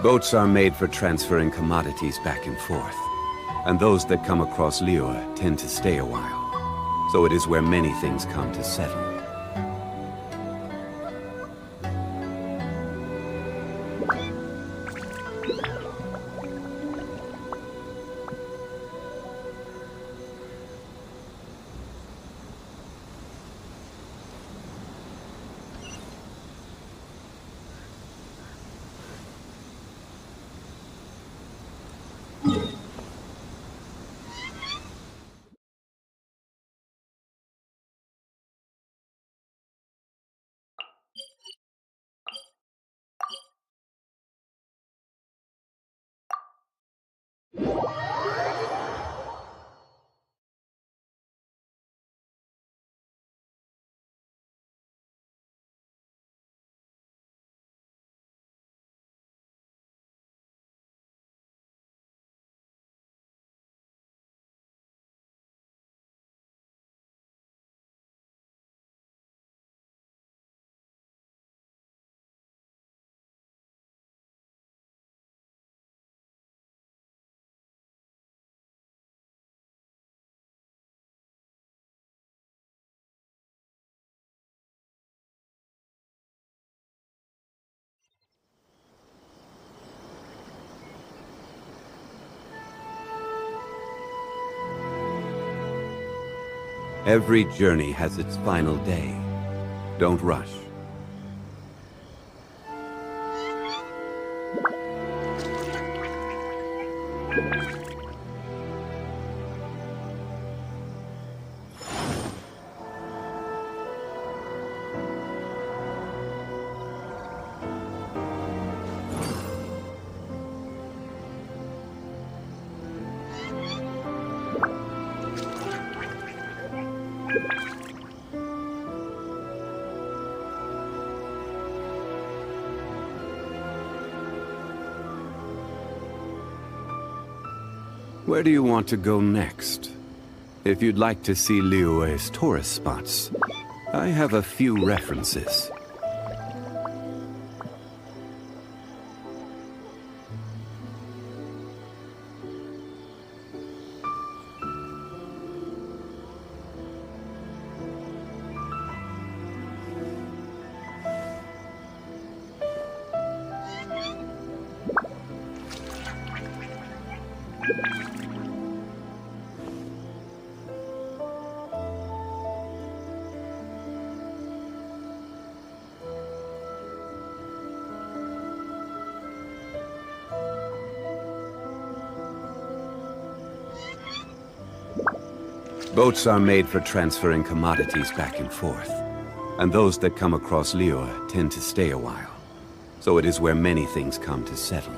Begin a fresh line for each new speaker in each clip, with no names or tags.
Boats are made for transferring commodities back and forth, and those that come across Liyue tend to stay a while. So it is where many things come to settle. Every journey has its final day. Don't rush. Where do you want to go next? If you'd like to see Liyue's tourist spots, I have a few references. Boats are made for transferring commodities back and forth, and those that come across Liyue tend to stay a while. So it is where many things come to settle.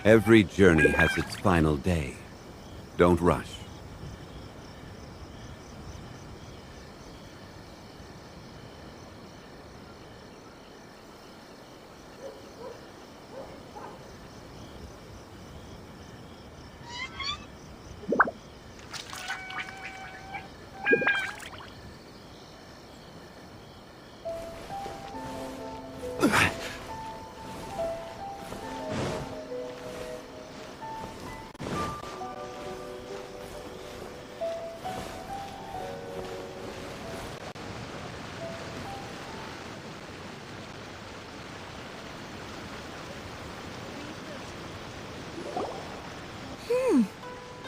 Every journey has its final day. Don't rush.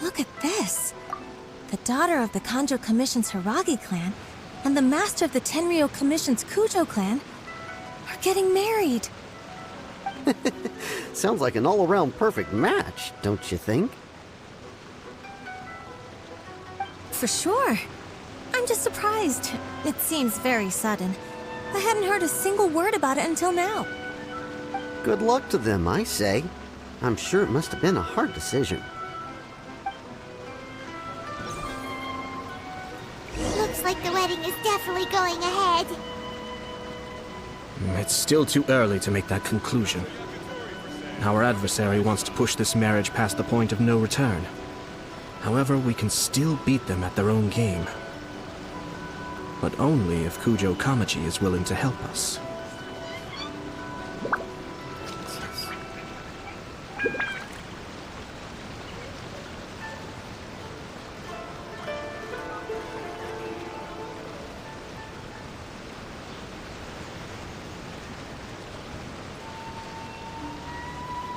Look at this! The daughter of the Kanjo Commission's Hiragi clan and the master of the Tenryou Commission's Kujo clan are getting married.
Sounds like an all-around perfect match, don't you think?
For sure. I'm just surprised. It seems very sudden. I hadn't heard a single word about it until now.
Good luck to them, I say. I'm sure it must have been a hard decision.
Looks like the wedding is definitely going ahead.
It's still too early to make that conclusion. Our adversary wants to push this marriage past the point of no return. However, we can still beat them at their own game. But only if Kujo Kamaji is willing to help us.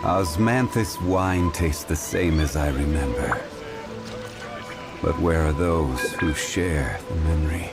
Osmanthus wine tastes the same as I remember. But where are those who share the memory?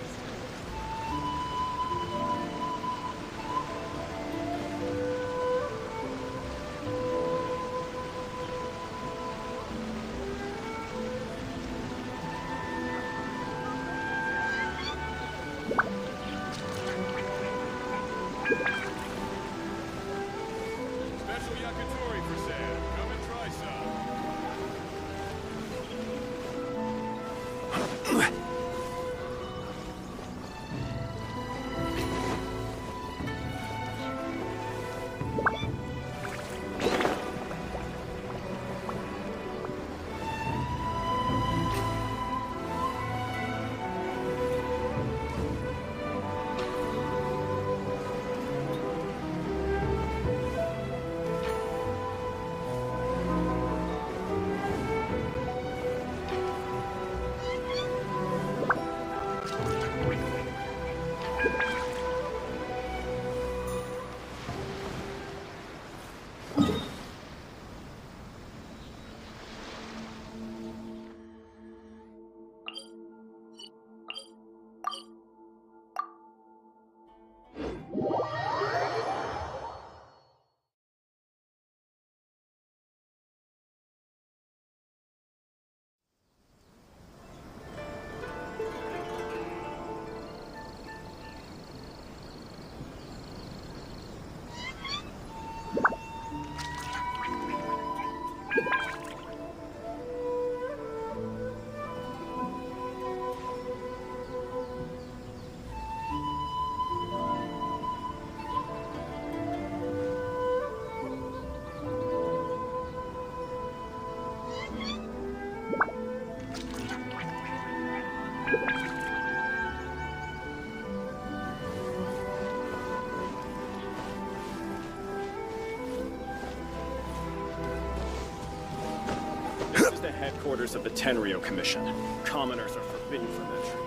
Headquarters of the Tenryo Commission. Commoners are forbidden from entry.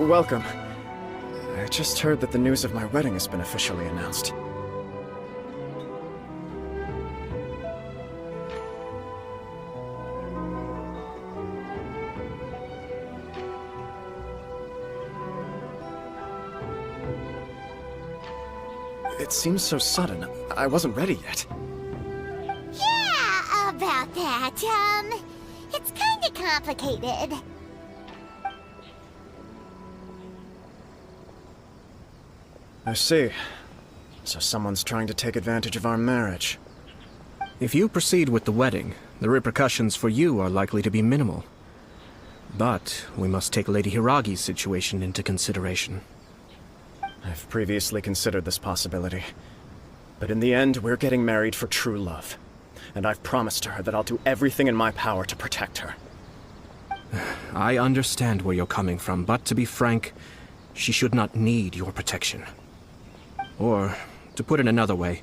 Welcome. I just heard that the news of my wedding has been officially announced. It seems so sudden. I wasn't ready yet.
Yeah, about that. It's kinda complicated.
I see. So someone's trying to take advantage of our marriage.
If you proceed with the wedding, the repercussions for you are likely to be minimal. But we must take Lady Hiragi's situation into consideration.
I've previously considered this possibility. But in the end, we're getting married for true love. And I've promised her that I'll do everything in my power to protect her.
I understand where you're coming from, but to be frank, she should not need your protection. Or, to put it another way,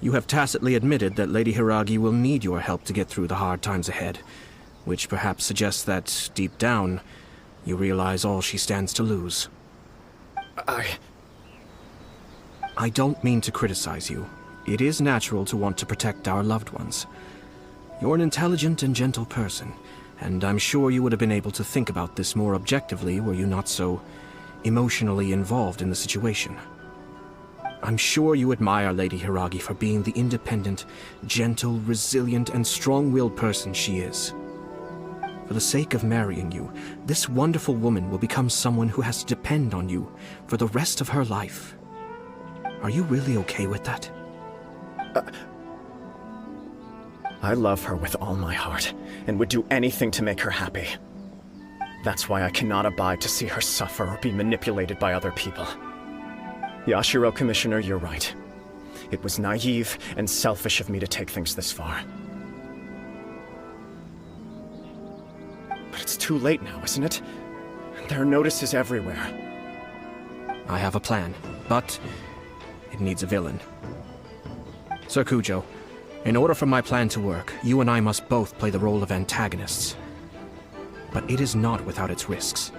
you have tacitly admitted that Lady Hiragi will need your help to get through the hard times ahead, which perhaps suggests that, deep down, you realize all she stands to lose. I don't mean to criticize you. It is natural to want to protect our loved ones. You're an intelligent and gentle person, and I'm sure you would have been able to think about this more objectively were you not so emotionally involved in the situation. I'm sure you admire Lady Hiragi for being the independent, gentle, resilient, and strong-willed person she is. For the sake of marrying you, this wonderful woman will become someone who has to depend on you for the rest of her life. Are you really okay with that?
I love her with all my heart, and would do anything to make her happy. That's why I cannot abide to see her suffer or be manipulated by other people. Yashiro, Commissioner, you're right. It was naive and selfish of me to take things this far. But it's too late now, isn't it? There are notices everywhere.
I have a plan, but it needs a villain. Sir Kujo, in order for my plan to work, you and I must both play the role of antagonists. But it is not without its risks.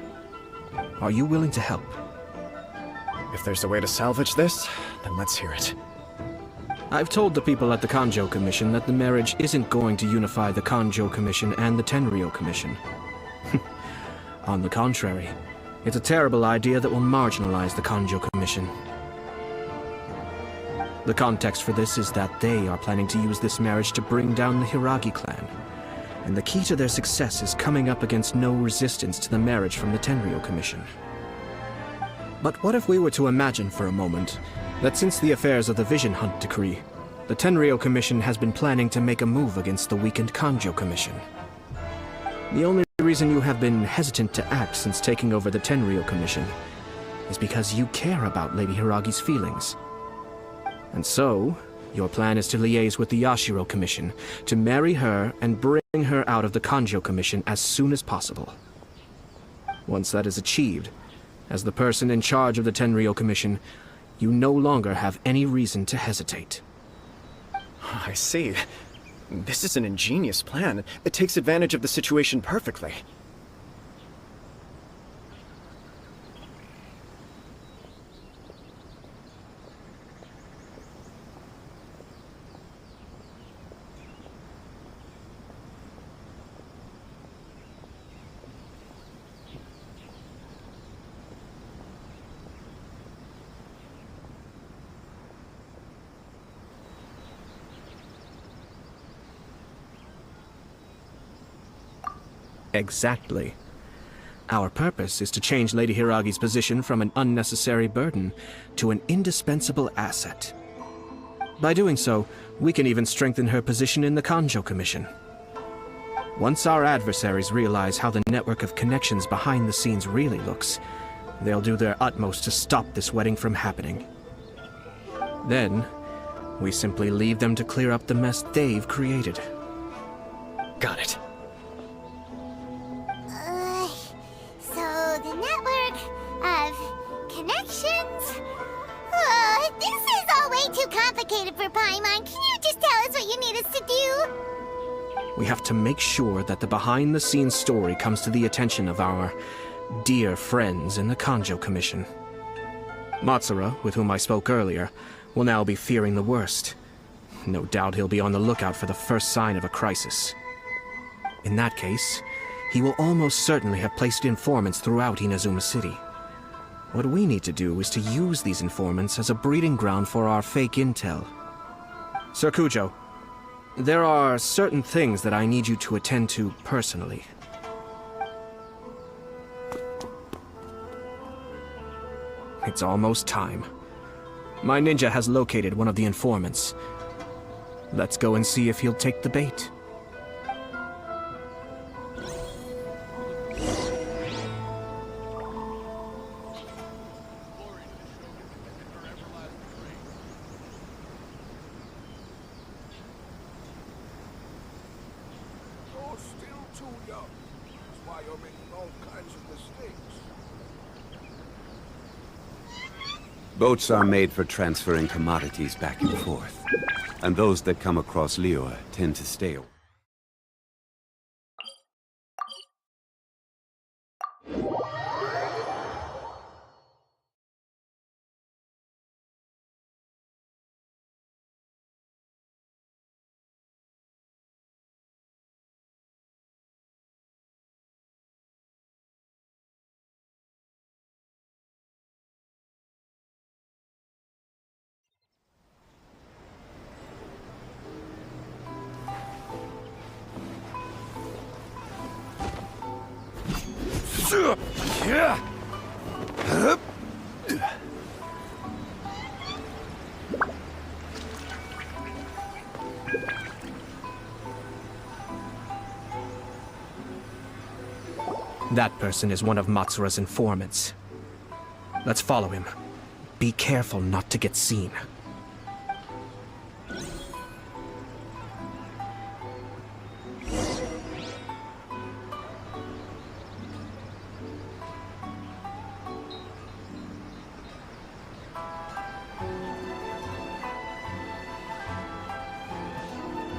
Are you willing to help?
If there's a way to salvage this, then let's hear it.
I've told the people at the Kanjo Commission that the marriage isn't going to unify the Kanjo Commission and the Tenryou Commission. On the contrary, it's a terrible idea that will marginalize the Kanjo Commission. The context for this is that they are planning to use this marriage to bring down the Hiragi clan. And the key to their success is coming up against no resistance to the marriage from the Tenryou Commission. But what if we were to imagine for a moment that since the affairs of the Vision Hunt Decree, the Tenryou Commission has been planning to make a move against the weakened Kanjo Commission? The only reason you have been hesitant to act since taking over the Tenryou Commission is because you care about Lady Hiragi's feelings. And so, your plan is to liaise with the Yashiro Commission, to marry her and bring her out of the Kanjo Commission as soon as possible. Once that is achieved, as the person in charge of the Tenryou Commission, you no longer have any reason to hesitate.
I see. This is an ingenious plan. It takes advantage of the situation perfectly.
Exactly. Our purpose is to change Lady Hiragi's position from an unnecessary burden to an indispensable asset. By doing so, we can even strengthen her position in the Kanjo Commission. Once our adversaries realize how the network of connections behind the scenes really looks, they'll do their utmost to stop this wedding from happening. Then, we simply leave them to clear up the mess they've created.
Got it.
So the network of connections? This is all way too complicated for Paimon. Can you just tell us what you need us to do?
We have to make sure that the behind-the-scenes story comes to the attention of our dear friends in the Kanjo Commission. Matsura, with whom I spoke earlier, will now be fearing the worst. No doubt he'll be on the lookout for the first sign of a crisis. In that case, he will almost certainly have placed informants throughout Inazuma City. What we need to do is to use these informants as a breeding ground for our fake intel. Sir Kujo, there are certain things that I need you to attend to personally. It's almost time. My ninja has located one of the informants. Let's go and see if he'll take the bait.
You're still too young. That's why you're making all kinds of mistakes.
Boats are made for transferring commodities back and forth, and those that come across Liyue tend to stay away.
That person is one of Matsura's informants. Let's follow him. Be careful not to get seen.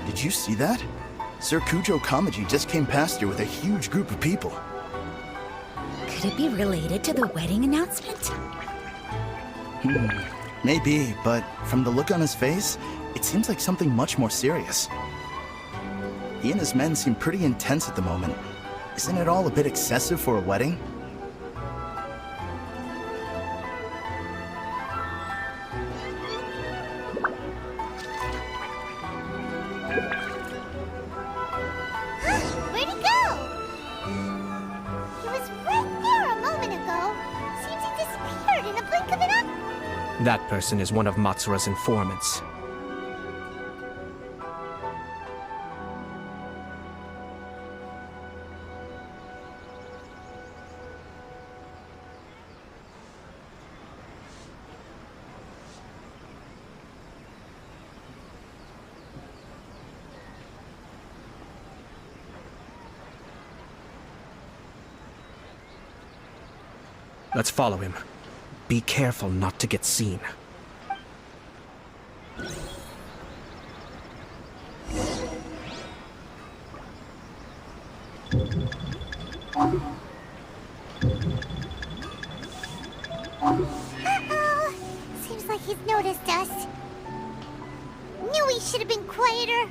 Did you see that? Sir Kujo Kamaji just came past here with a huge group of people.
Could it be related to the wedding announcement?
Maybe, but from the look on his face, it seems like something much more serious. He and his men seem pretty intense at the moment. Isn't it all a bit excessive for a wedding?
Where'd he go? He was right there a moment ago. Seems he disappeared in a blink of an eye.
That person is one of Matsura's informants. Let's follow him. Be careful not to get seen.
Uh-oh. Seems like he's noticed us. Knew he should have been quieter.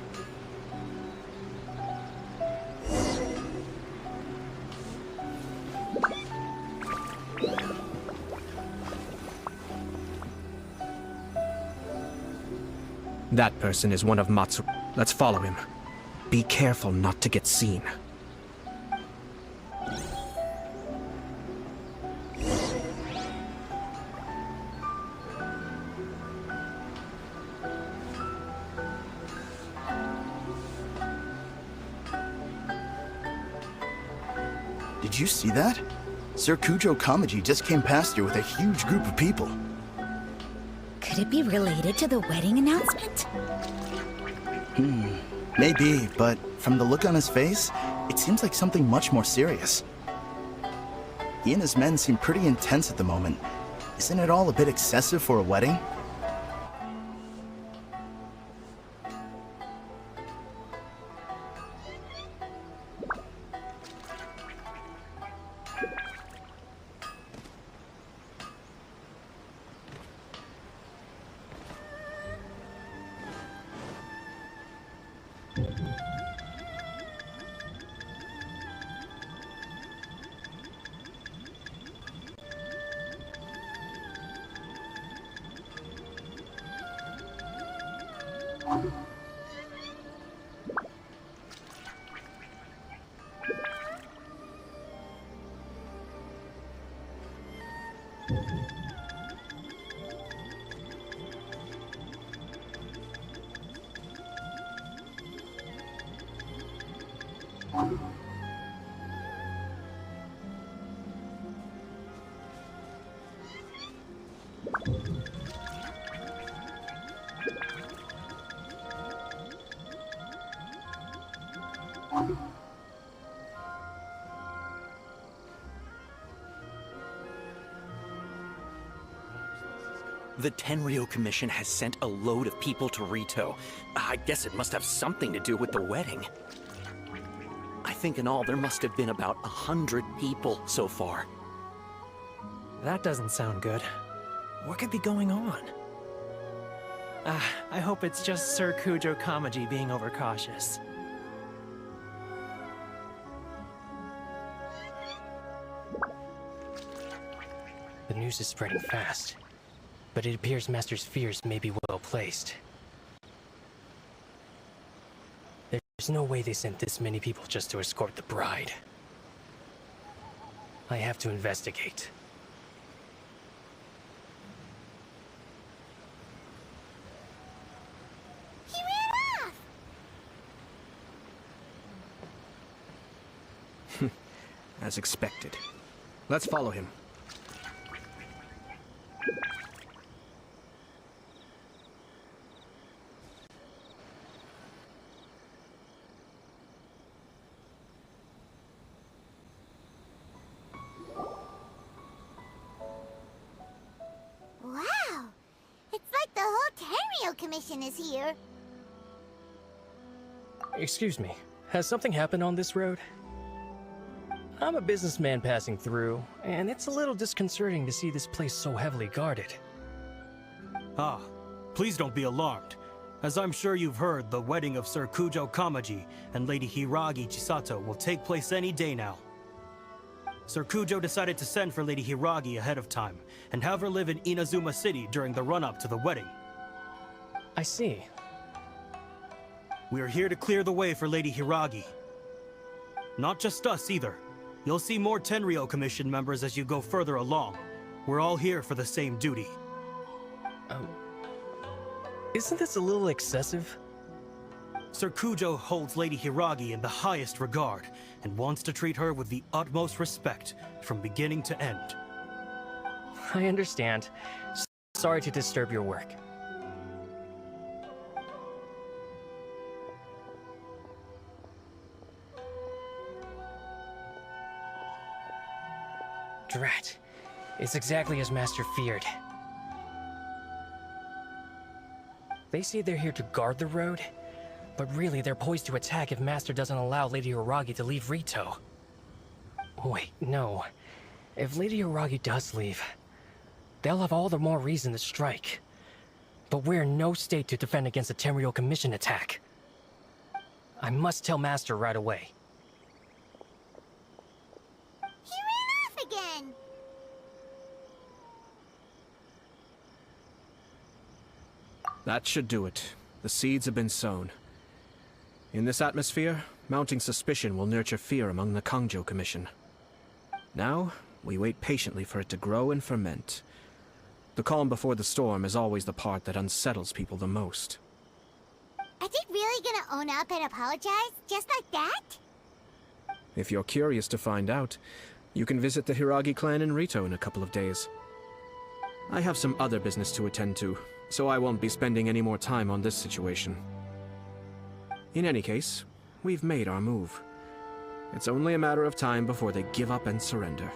That person is one of Matsura. Let's follow him. Be careful not to get seen.
Did you see that? Sir Kujo Kamaji just came past here with a huge group of people.
Could it be related to the wedding announcement?
Maybe, but from the look on his face, it seems like something much more serious. He and his men seem pretty intense at the moment. Isn't it all a bit excessive for a wedding?
The Tenryo Commission has sent a load of people to Rito. I guess it must have something to do with the wedding. I think in all there must have been about 100 people so far.
That doesn't sound good. What could be going on? I hope it's just Sir Kujo Kamaji being overcautious. The news is spreading fast, but it appears Master's fears may be well placed. There's no way they sent this many people just to escort the bride. I have to investigate.
He ran off!
as expected. Let's follow him.
Wow! It's like the whole Tenryo Commission is here.
Excuse me, has something happened on this road? I'm a businessman passing through, and it's a little disconcerting to see this place so heavily guarded.
Ah, please don't be alarmed. As I'm sure you've heard, the wedding of Sir Kujo Kamaji and Lady Hiragi Chisato will take place any day now. Sir Kujo decided to send for Lady Hiragi ahead of time, and have her live in Inazuma City during the run-up to the wedding.
I see.
We are here to clear the way for Lady Hiragi. Not just us, either. You'll see more Tenryo Commission members as you go further along. We're all here for the same duty.
Isn't this a little excessive?
Sir Kujo holds Lady Hiragi in the highest regard, and wants to treat her with the utmost respect, from beginning to end.
I understand. Sorry to disturb your work. Drat. It's exactly as Master feared. They say they're here to guard the road, but really they're poised to attack if Master doesn't allow Lady Hiragi to leave Rito. Wait, no. If Lady Hiragi does leave, they'll have all the more reason to strike. But we're in no state to defend against a Tenryo Commission attack. I must tell Master right away.
He ran off again!
That should do it. The seeds have been sown. In this atmosphere, mounting suspicion will nurture fear among the Kangjo Commission. Now, we wait patiently for it to grow and ferment. The calm before the storm is always the part that unsettles people the most.
Are they really gonna own up and apologize, just like that?
If you're curious to find out, you can visit the Hiragi clan in Rito in a couple of days. I have some other business to attend to, so I won't be spending any more time on this situation. In any case, we've made our move. It's only a matter of time before they give up and surrender.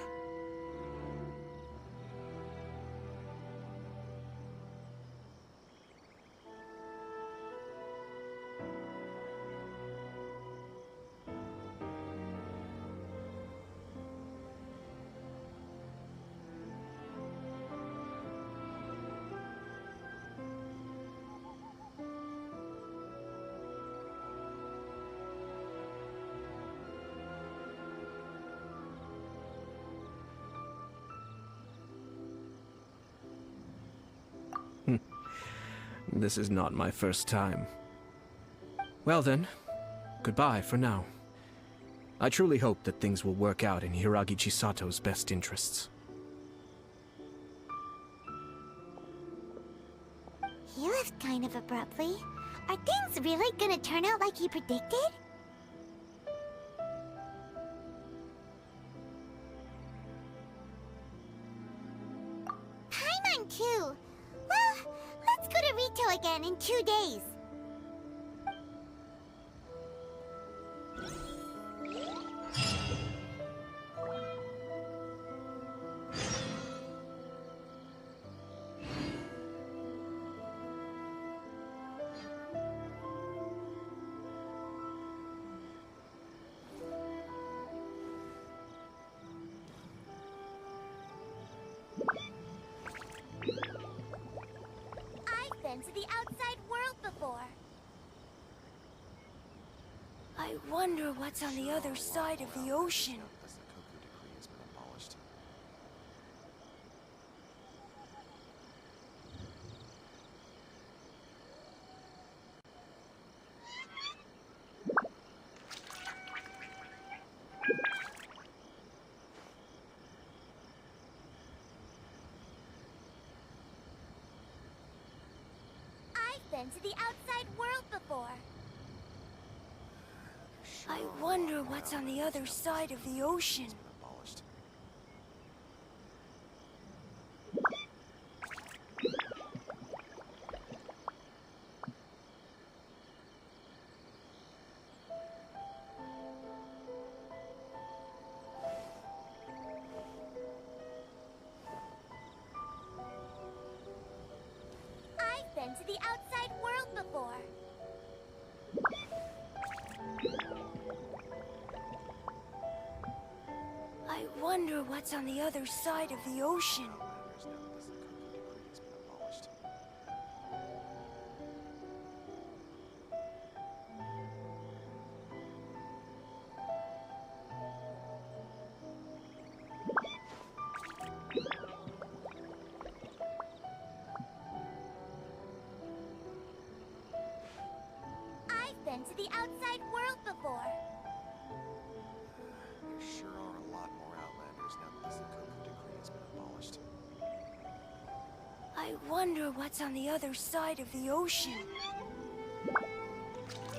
This is not my first time. Well then, goodbye for now. I truly hope that things will work out in Hiragi Chisato's best interests.
He left kind of abruptly. Are things really gonna turn out like he predicted? Paimon too. Well, let's go to Rito again in 2 days. I've been to the outside world before.
I wonder what's on the other side of the ocean.
I've been to the outside world before.
I wonder what's on the other side of the ocean.
to the outside world before.
I wonder what's on the other side of the ocean.
I've been to the outside world before.
There sure are a lot more Outlanders now that the Sakoku decree has been abolished.
I wonder what's on the other side of the ocean.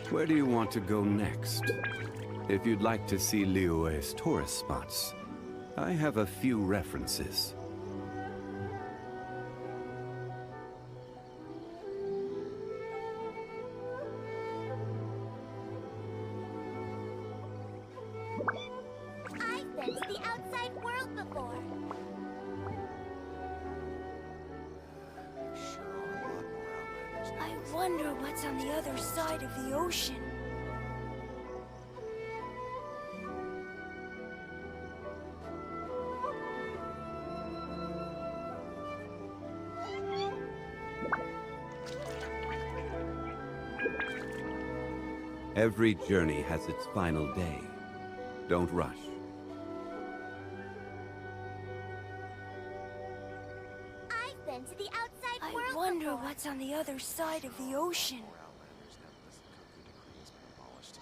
Where do you want to go next? If you'd like to see Liyue's tourist spots, I have a few references.
I've been to the outside world before.
There sure are a lot more Outlanders now.
I wonder what's on the other side of the ocean.
Every journey has its final day. Don't rush.
I've been to the outside
I
world
wonder
before.
what's on the other side of the ocean.
More Outlanders now that the Sakoku decree has been abolished.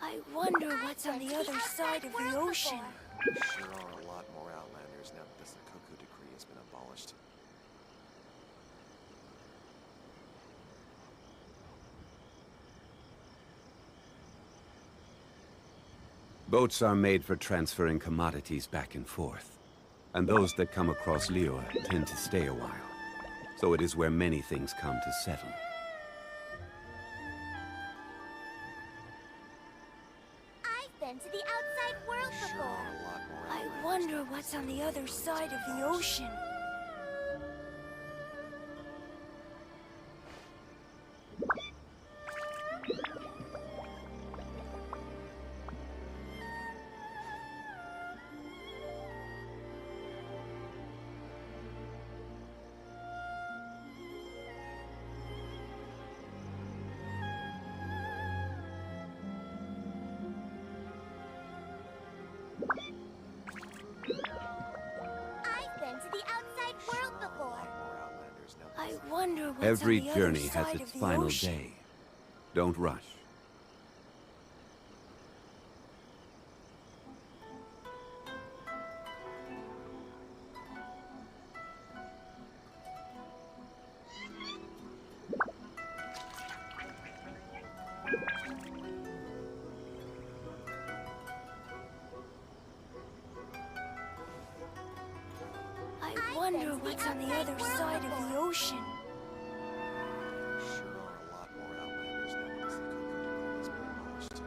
I wonder what's on the other side of the ocean.
There sure are a lot more Outlanders now that the Sakoku decree has been abolished.
Boats are made for transferring commodities back and forth. And those that come across Liyue tend to stay a while. So it is where many things come to settle.
I've been to the outside world
There sure
before.
are a lot more
I
Outlanders
wonder
now that
what's
the
on the
Sakoku
other
decree has
side
been
of the
abolished.
ocean.
I've been to the outside world
There are a
before.
lot more Outlanders now that
I
the Sakoku
wonder what's
Every
on the other
journey has
side
its
of the
final
ocean.
day. Don't rush.
I wonder what's on the other side of the ocean.
There sure are a lot more Outlanders now that the Sakoku decree has been abolished.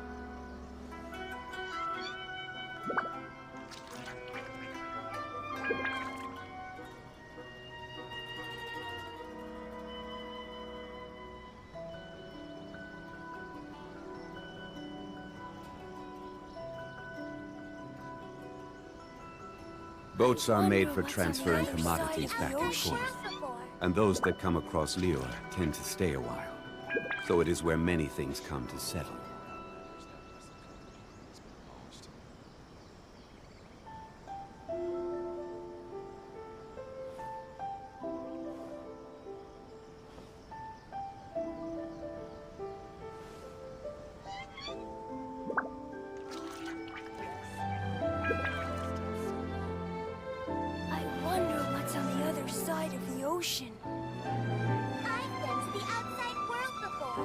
Boats are made
wonder
for
what's on the
transferring
other side
commodities
of the
back and
ocean.
forth.
Before.
And those that come across Liyue tend to stay a while. So it is where many things come to settle.
Outlanders now that the Sakoku decree has been abolished.
I wonder what's on the other side of the ocean.
I've been to the outside world before.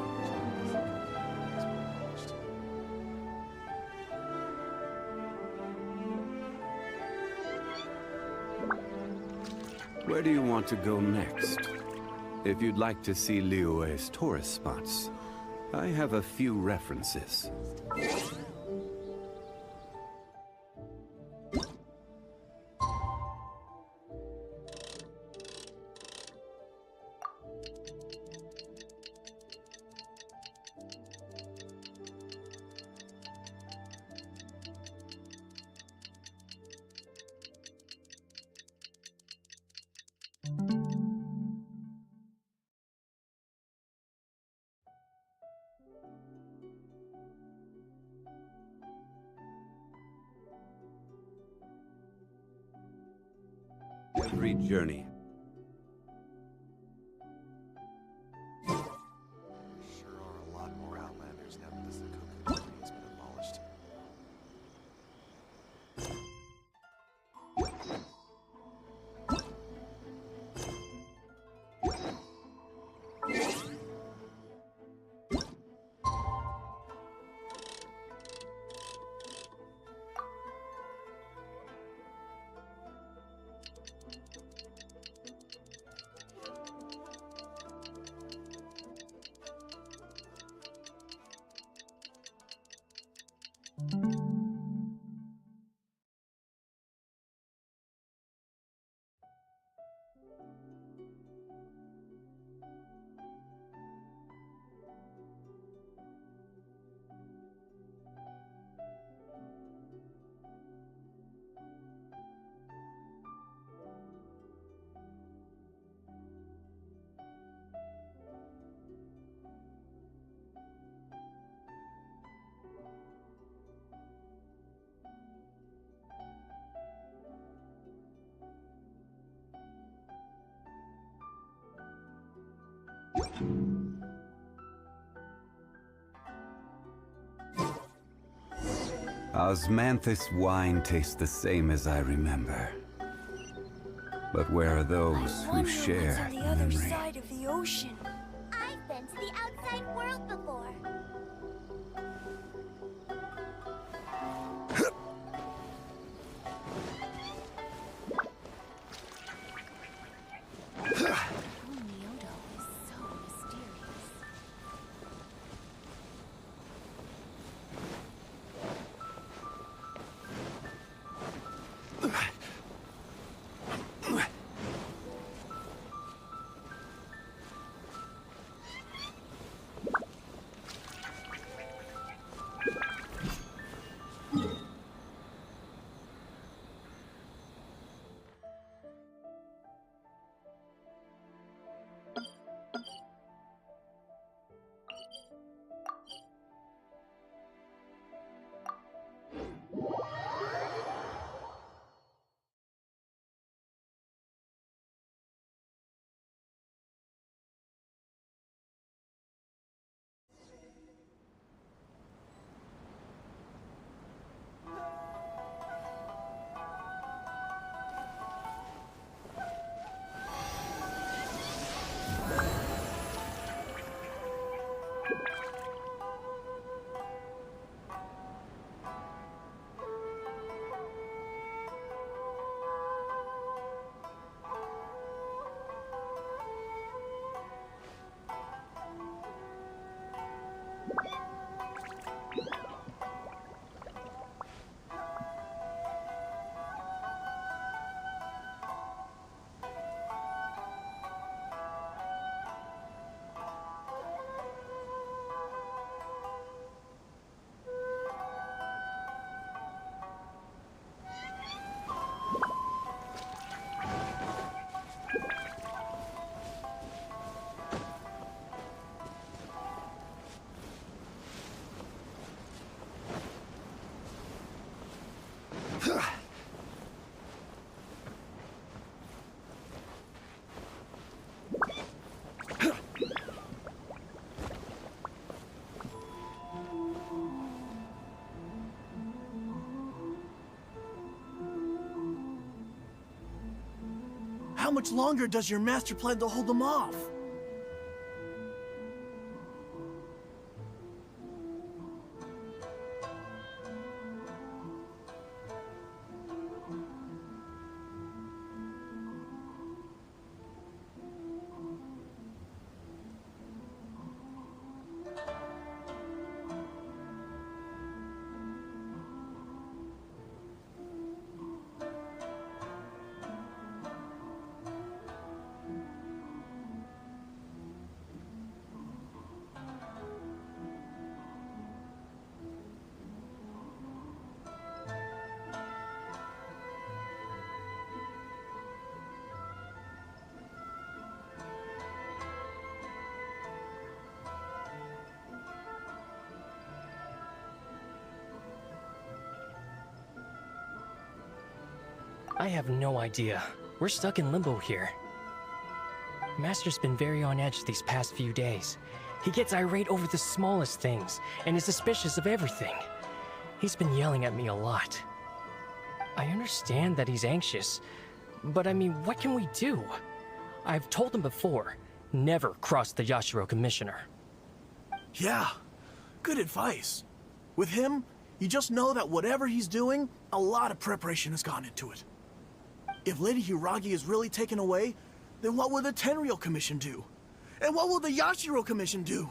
Where do you want to go next? If you'd like to see Liyue's tourist spots, I have a few references. Every journey.
Sure are a lot more Outlanders now that the Cuckoo Tree has been abolished.
Osmanthus wine tastes the same as I remember. But where are those who share
on the other
memory?
side of the ocean.
I've been to the outside world before.
How much longer does your master plan to hold them off?
I have no idea. We're stuck in limbo here. Master's been very on edge these past few days. He gets irate over the smallest things, and is suspicious of everything. He's been yelling at me a lot. I understand that he's anxious, but I mean, what can we do? I've told him before, never cross the Yashiro Commissioner.
Yeah, good advice. With him, you just know that whatever he's doing, a lot of preparation has gone into it. If Lady Hiragi is really taken away, then what will the Tenryou Commission do? And what will the Yashiro Commission do?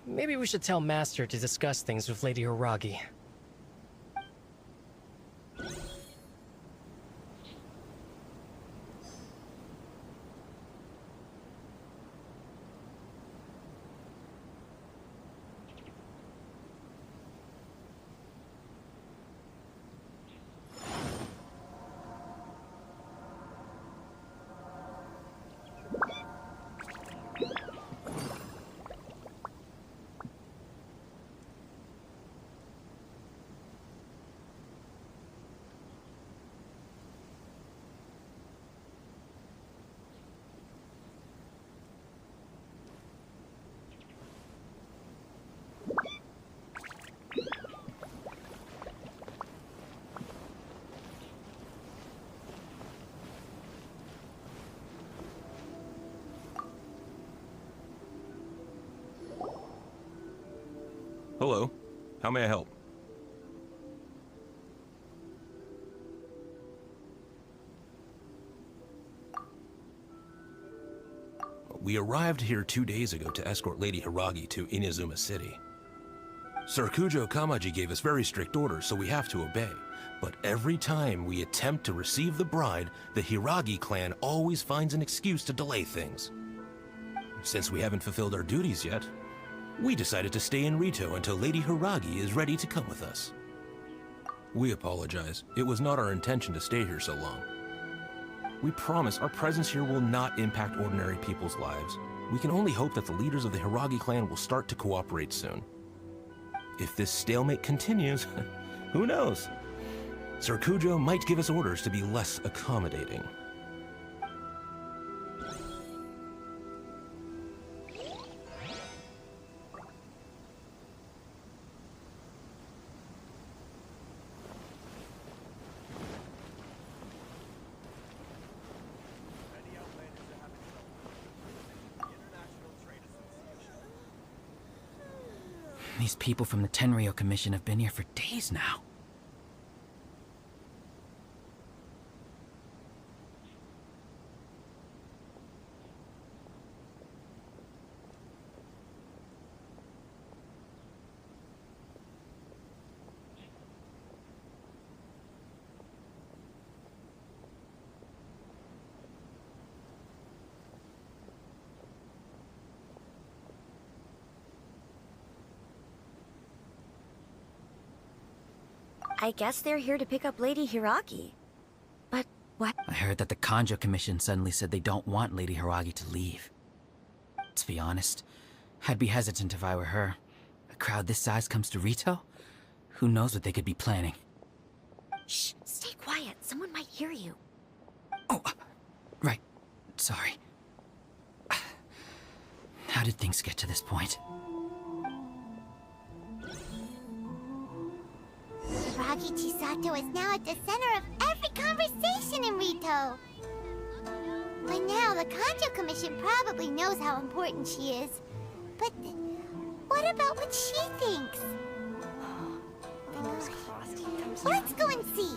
Maybe we should tell Master to discuss things with Lady Hiragi.
Hello. How may I help? We arrived here 2 days ago to escort Lady Hiragi to Inazuma City. Sir Kujo Kamaji gave us very strict orders, so we have to obey. But every time we attempt to receive the bride, the Hiragi clan always finds an excuse to delay things. Since we haven't fulfilled our duties yet, we decided to stay in Rito until Lady Hiragi is ready to come with us. We apologize. It was not our intention to stay here so long. We promise our presence here will not impact ordinary people's lives. We can only hope that the leaders of the Hiragi clan will start to cooperate soon. If this stalemate continues, who knows? Sir Kujo might give us orders to be less accommodating.
These people from the Tenryou Commission have been here for days now.
I guess they're here to pick up Lady Hiragi. But what?
I heard that the Kanjo Commission suddenly said they don't want Lady Hiragi to leave. To be honest, I'd be hesitant if I were her. A crowd this size comes to Rito? Who knows what they could be planning?
Shh, stay quiet. Someone might hear you.
Oh, right. Sorry. How did things get to this point?
Hiragi Chisato is now at the center of every conversation in Rito. By now, the Kanjo Commission probably knows how important she is. But what about what she thinks? Let's go and see.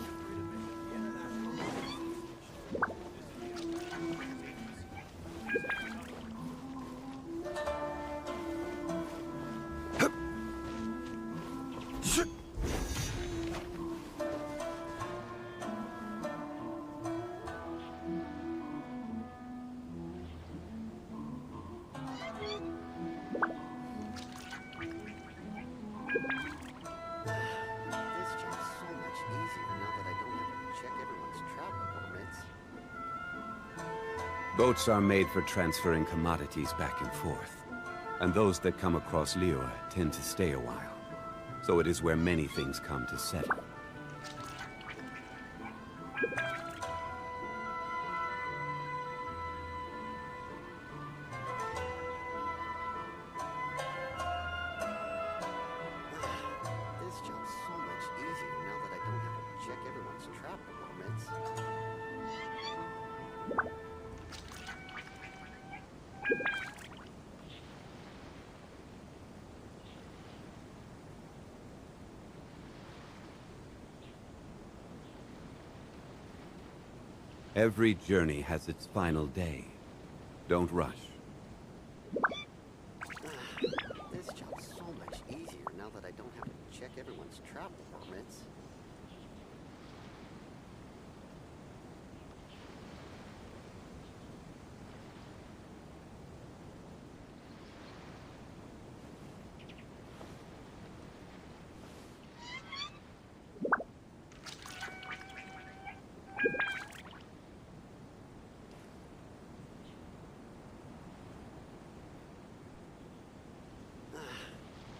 Boats are made for transferring commodities back and forth, and those that come across Liyue tend to stay a while. So it is where many things come to settle.
permits.
Every journey has its final day. Don't rush.
This job's so much easier now that I don't have to check everyone's travel permits.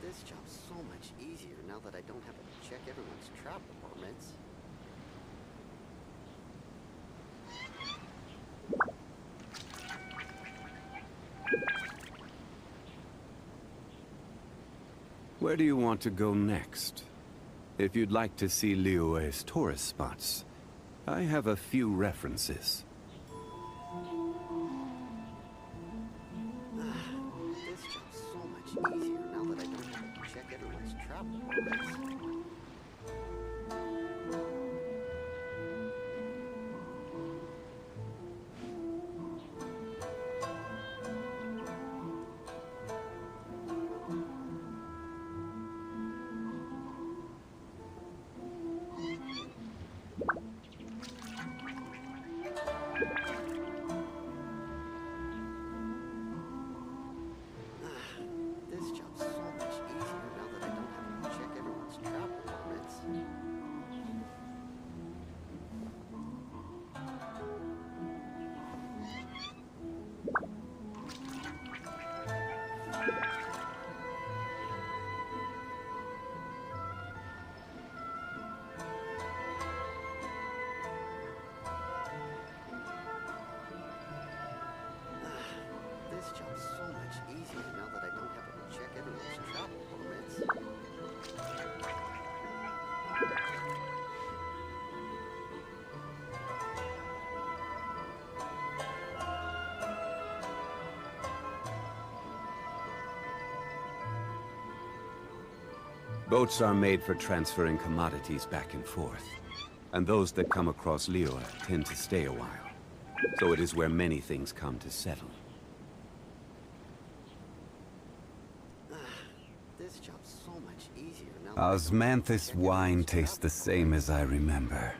This job's so much easier now that I don't have to check everyone's travel permits.
Where do you want to go next? If you'd like to see Liyue's tourist spots, I have a few references.
This job's so much easier now that I don't have to check everyone's travel permits. This job's so much easier now that I don't have to check everyone's travel permits. This job's so much easier now that I don't have to check everyone's travel permits.
Boats are made for transferring commodities back and forth. And those that come across Liyue tend to stay a while. So it is where many things come to settle.
This job's so much easier now.
Osmanthus wine tastes the same as I remember.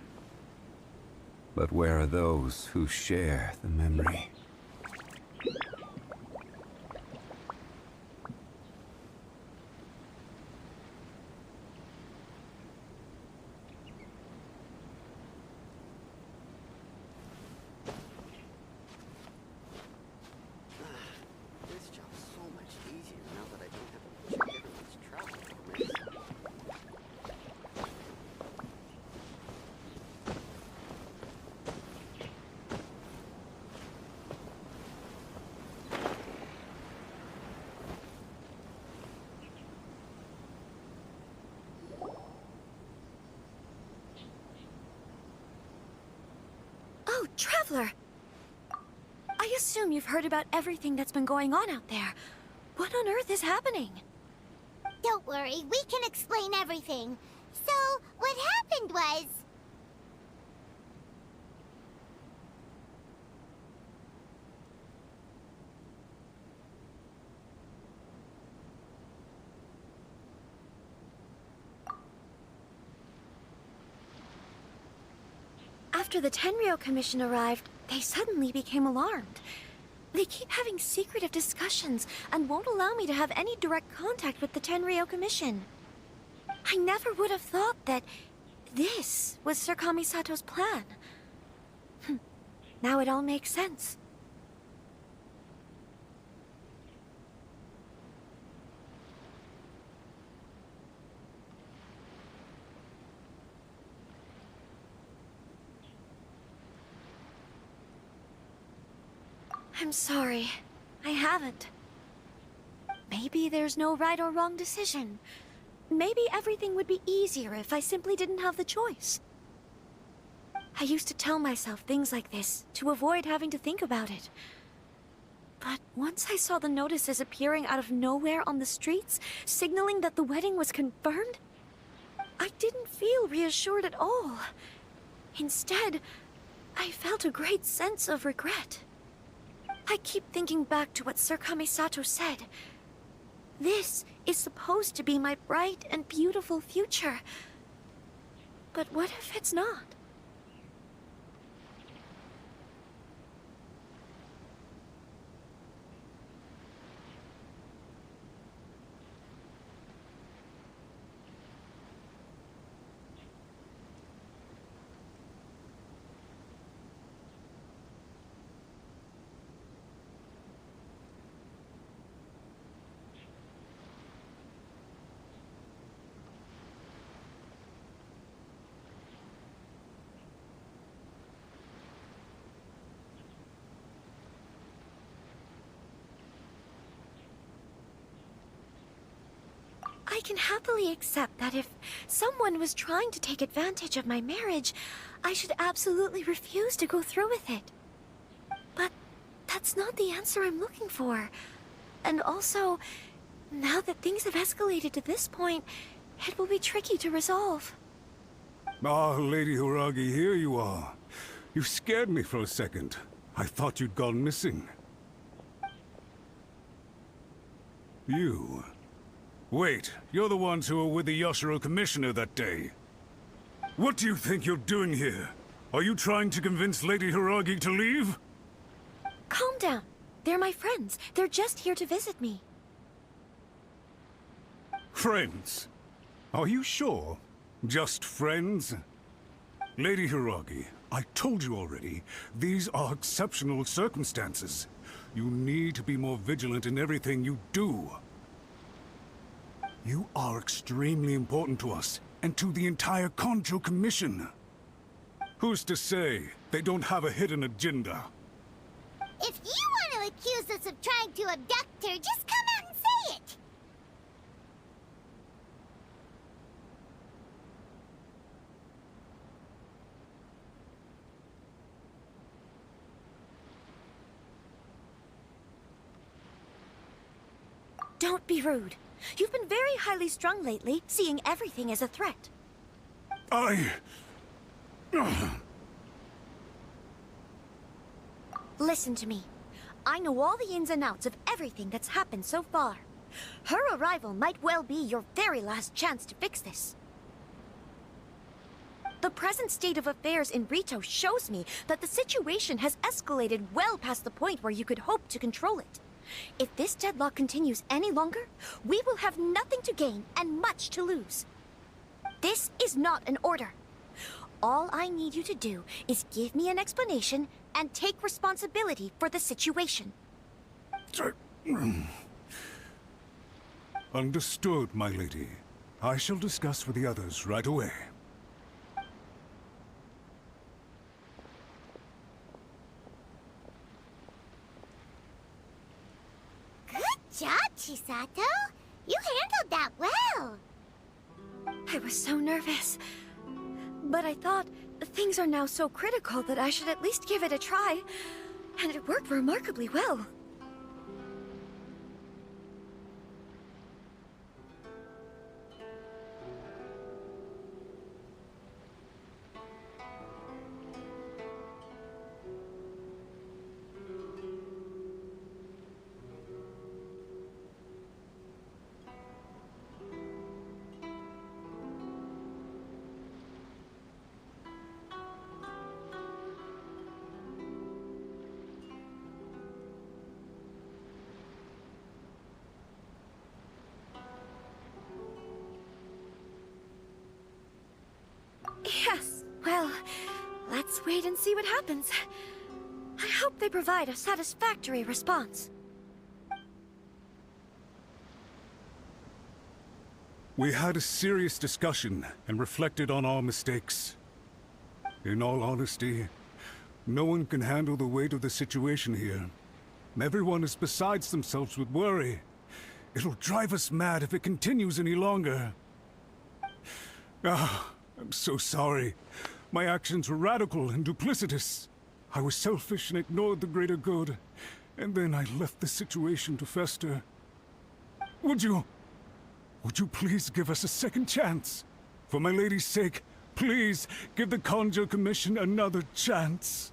But where are those who share the memory?
This job's so much easier now that I don't have to check everyone's travel permits.
Oh, Traveler! I assume you've heard about everything that's been going on out there. What on earth is happening?
Don't worry, we can explain everything. So, what happened was...
After the Tenryou Commission arrived, they suddenly became alarmed. They keep having secretive discussions and won't allow me to have any direct contact with the Tenryou Commission. I never would have thought that this was Sir Kamisato's plan. Now it all makes sense. I'm sorry. I haven't. Maybe there's no right or wrong decision. Maybe everything would be easier if I simply didn't have the choice. I used to tell myself things like this to avoid having to think about it. But once I saw the notices appearing out of nowhere on the streets, signaling that the wedding was confirmed, I didn't feel reassured at all. Instead, I felt a great sense of regret. I keep thinking back to what Sir Kamisato said. This is supposed to be my bright and beautiful future. But what if it's not? I can happily accept that if someone was trying to take advantage of my marriage, I should absolutely refuse to go through with it. But that's not the answer I'm looking for. And also, now that things have escalated to this point, it will be tricky to resolve.
Ah, Lady Hiragi, here you are. You scared me for a second. I thought you'd gone missing. You... Wait, you're the ones who were with the Yoshiro Commissioner that day. What do you think you're doing here? Are you trying to convince Lady Hiragi to leave?
Calm down. They're my friends. They're just here to visit me.
Friends? Are you sure? Just friends? Lady Hiragi, I told you already, these are exceptional circumstances. You need to be more vigilant in everything you do. You are extremely important to us, and to the entire Kanjo Commission. Who's to say they don't have a hidden agenda?
If you want to accuse us of trying to abduct her, just come out and say it!
Don't be rude. You've been very highly strung lately, seeing everything as a threat. Listen to me. I know all the ins and outs of everything that's happened so far. Her arrival might well be your very last chance to fix this. The present state of affairs in Rito shows me that the situation has escalated well past the point where you could hope to control it. If this deadlock continues any longer, we will have nothing to gain and much to lose. This is not an order. All I need you to do is give me an explanation and take responsibility for the situation.
Understood, my lady. I shall discuss with the others right away.
Good job, Chisato. You handled that well.
I was so nervous. But I thought things are now so critical that I should at least give it a try. And it worked remarkably well. Yes, well, let's wait and see what happens. I hope they provide a satisfactory response.
We had a serious discussion and reflected on our mistakes. In all honesty, no one can handle the weight of the situation here. Everyone is besides themselves with worry. It'll drive us mad if it continues any longer. I'm so sorry. My actions were radical and duplicitous. I was selfish and ignored the greater good. And then I left the situation to fester. Would you please give us a second chance? For my lady's sake, please give the Conjure Commission another chance.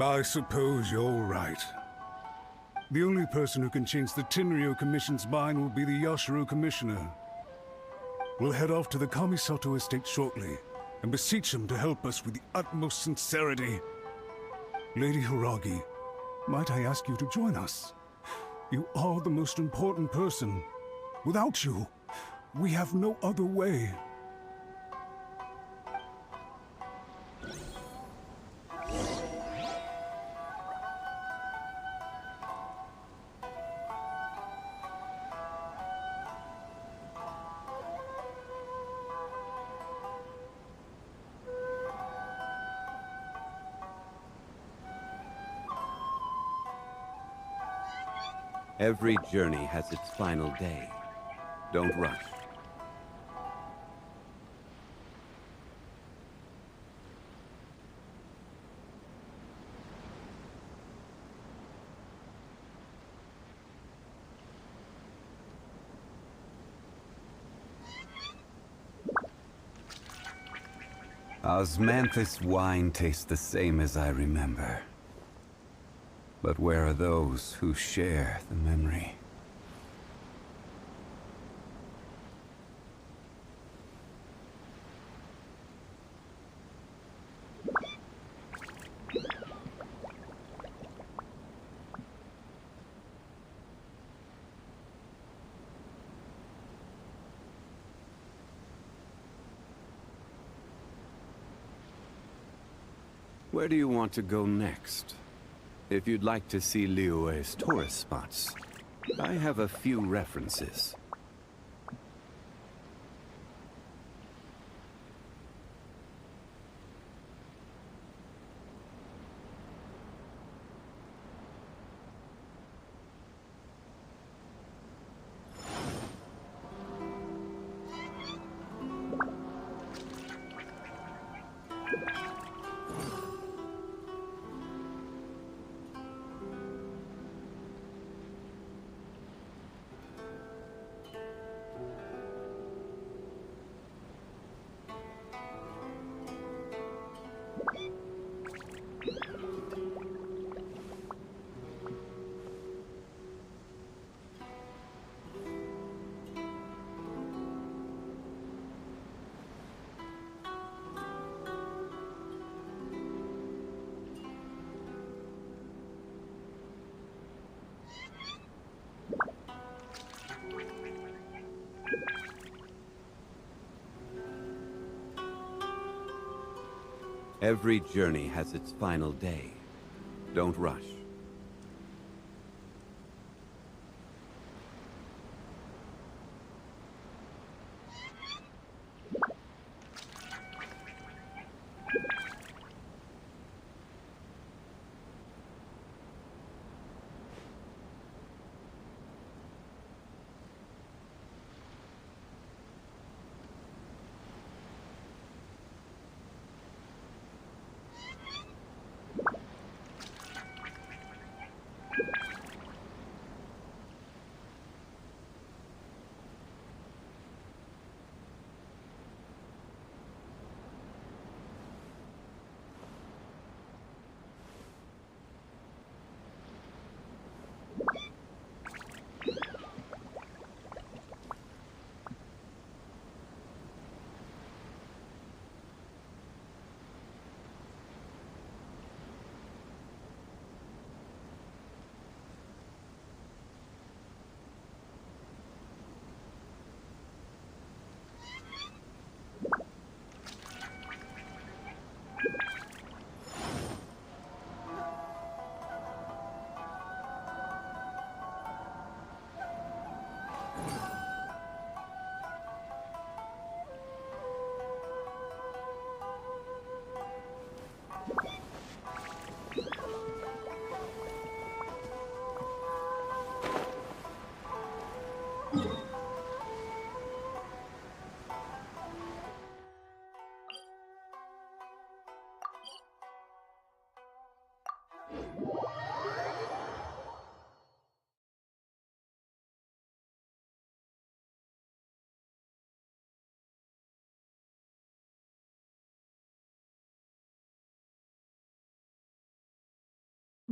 I suppose you're right. The only person who can change the Tenryo Commission's mind will be the Yashiro Commissioner. We'll head off to the Kamisato estate shortly, and beseech him to help us with the utmost sincerity. Lady Hiragi, might I ask you to join us? You are the most important person. Without you, we have no other way.
Every journey has its final day. Don't rush. Osmanthus wine tastes the same as I remember. But where are those who share the memory? Where do you want to go next? If you'd like to see Liyue's tourist spots, I have a few references. Every journey has its final day. Don't rush.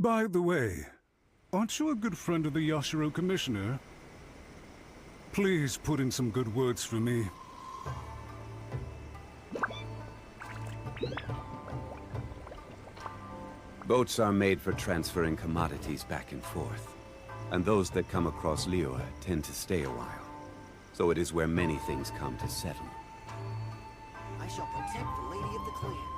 By the way, aren't you a good friend of the Yashiro Commissioner? Please put in some good words for me.
Boats are made for transferring commodities back and forth. And those that come across Liyue tend to stay a while. So it is where many things come to settle.
I shall protect the Lady of the Clan.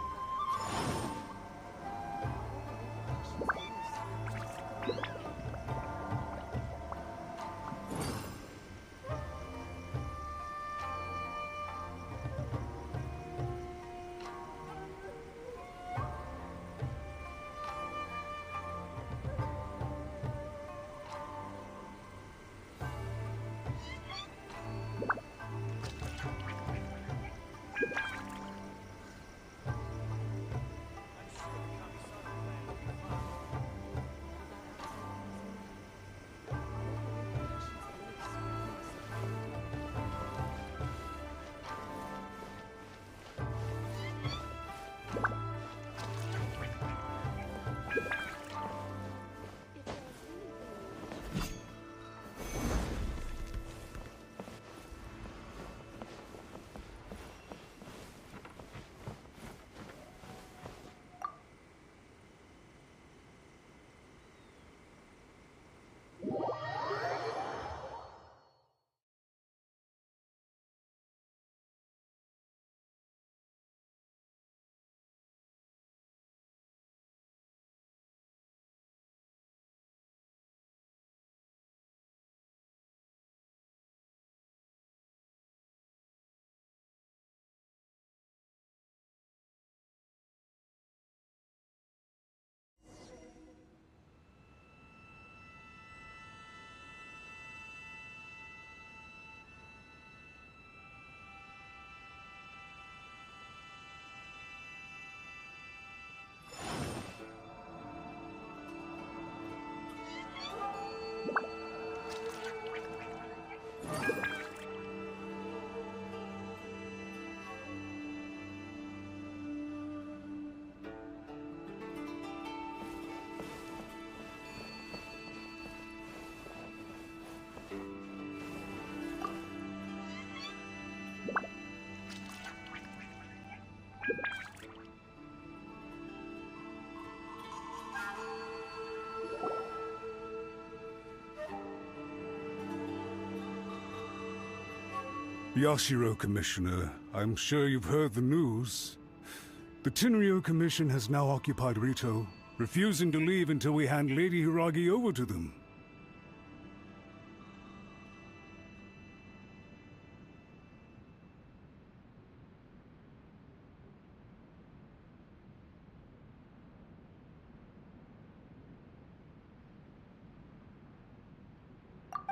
Yashiro, Commissioner, I'm sure you've heard the news. The Tenryou Commission has now occupied Rito, refusing to leave until we hand Lady Hiragi over to them.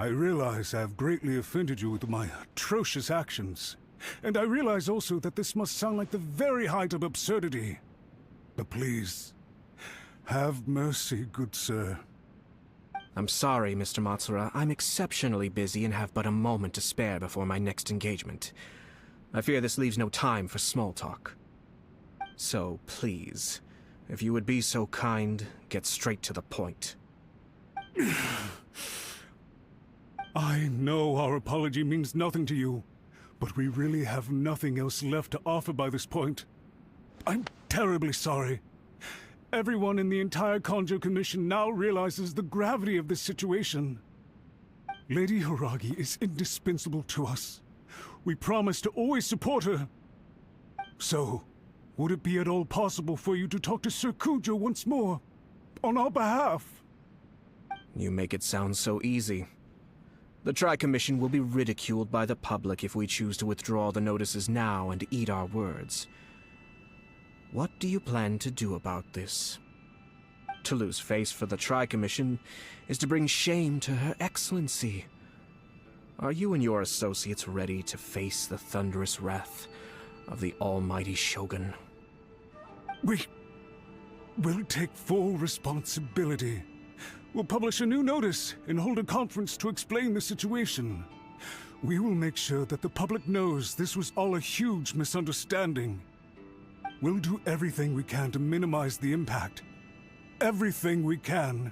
I realize I have greatly offended you with my atrocious actions. And I realize also that this must sound like the very height of absurdity. But please, have mercy, good sir.
I'm sorry, Mr. Matsura. I'm exceptionally busy and have but a moment to spare before my next engagement. I fear this leaves no time for small talk. So, please, if you would be so kind, get straight to the point.
I know our apology means nothing to you, but we really have nothing else left to offer by this point. I'm terribly sorry. Everyone in the entire Kanjo Commission now realizes the gravity of this situation. Lady Hiragi is indispensable to us. We promise to always support her. So, would it be at all possible for you to talk to Sir Kujo once more, on our behalf?
You make it sound so easy. The Tri-Commission will be ridiculed by the public if we choose to withdraw the notices now and eat our words. What do you plan to do about this? To lose face for the Tri-Commission is to bring shame to Her Excellency. Are you and your associates ready to face the thunderous wrath of the almighty Shogun?
We will take full responsibility. We'll publish a new notice and hold a conference to explain the situation. We will make sure that the public knows this was all a huge misunderstanding. We'll do everything we can to minimize the impact. everything we can.